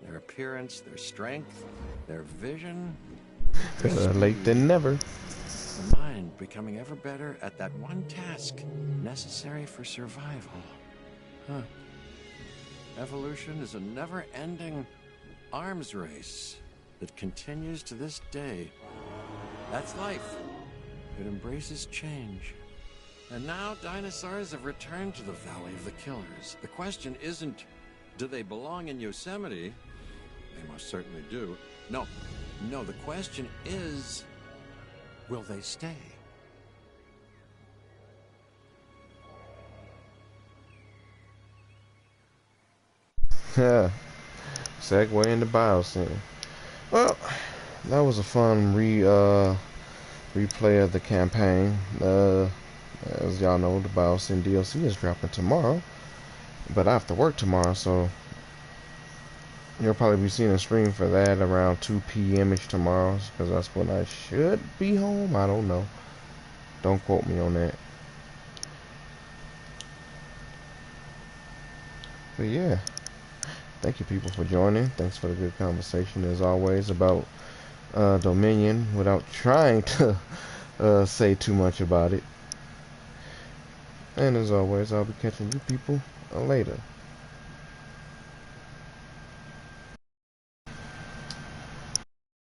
their appearance, their strength, their vision. Better late than never. The mind becoming ever better at that one task necessary for survival. Huh. Evolution is a never-ending arms race that continues to this day. That's life. It embraces change. And now dinosaurs have returned to the Valley of the Killers. The question isn't, do they belong in Yosemite? They most certainly do. No, the question is, will they stay? Yeah. Segue into Biosyn. Well, that was a fun replay of the campaign. As y'all know, the Biosyn DLC is dropping tomorrow, but I have to work tomorrow, so you'll probably be seeing a stream for that around 2 p.m.ish tomorrow, because that's when I should be home. I don't know. Don't quote me on that. But yeah, thank you people for joining. Thanks for the good conversation as always about Dominion without trying to say too much about it. And as always, I'll be catching you people later.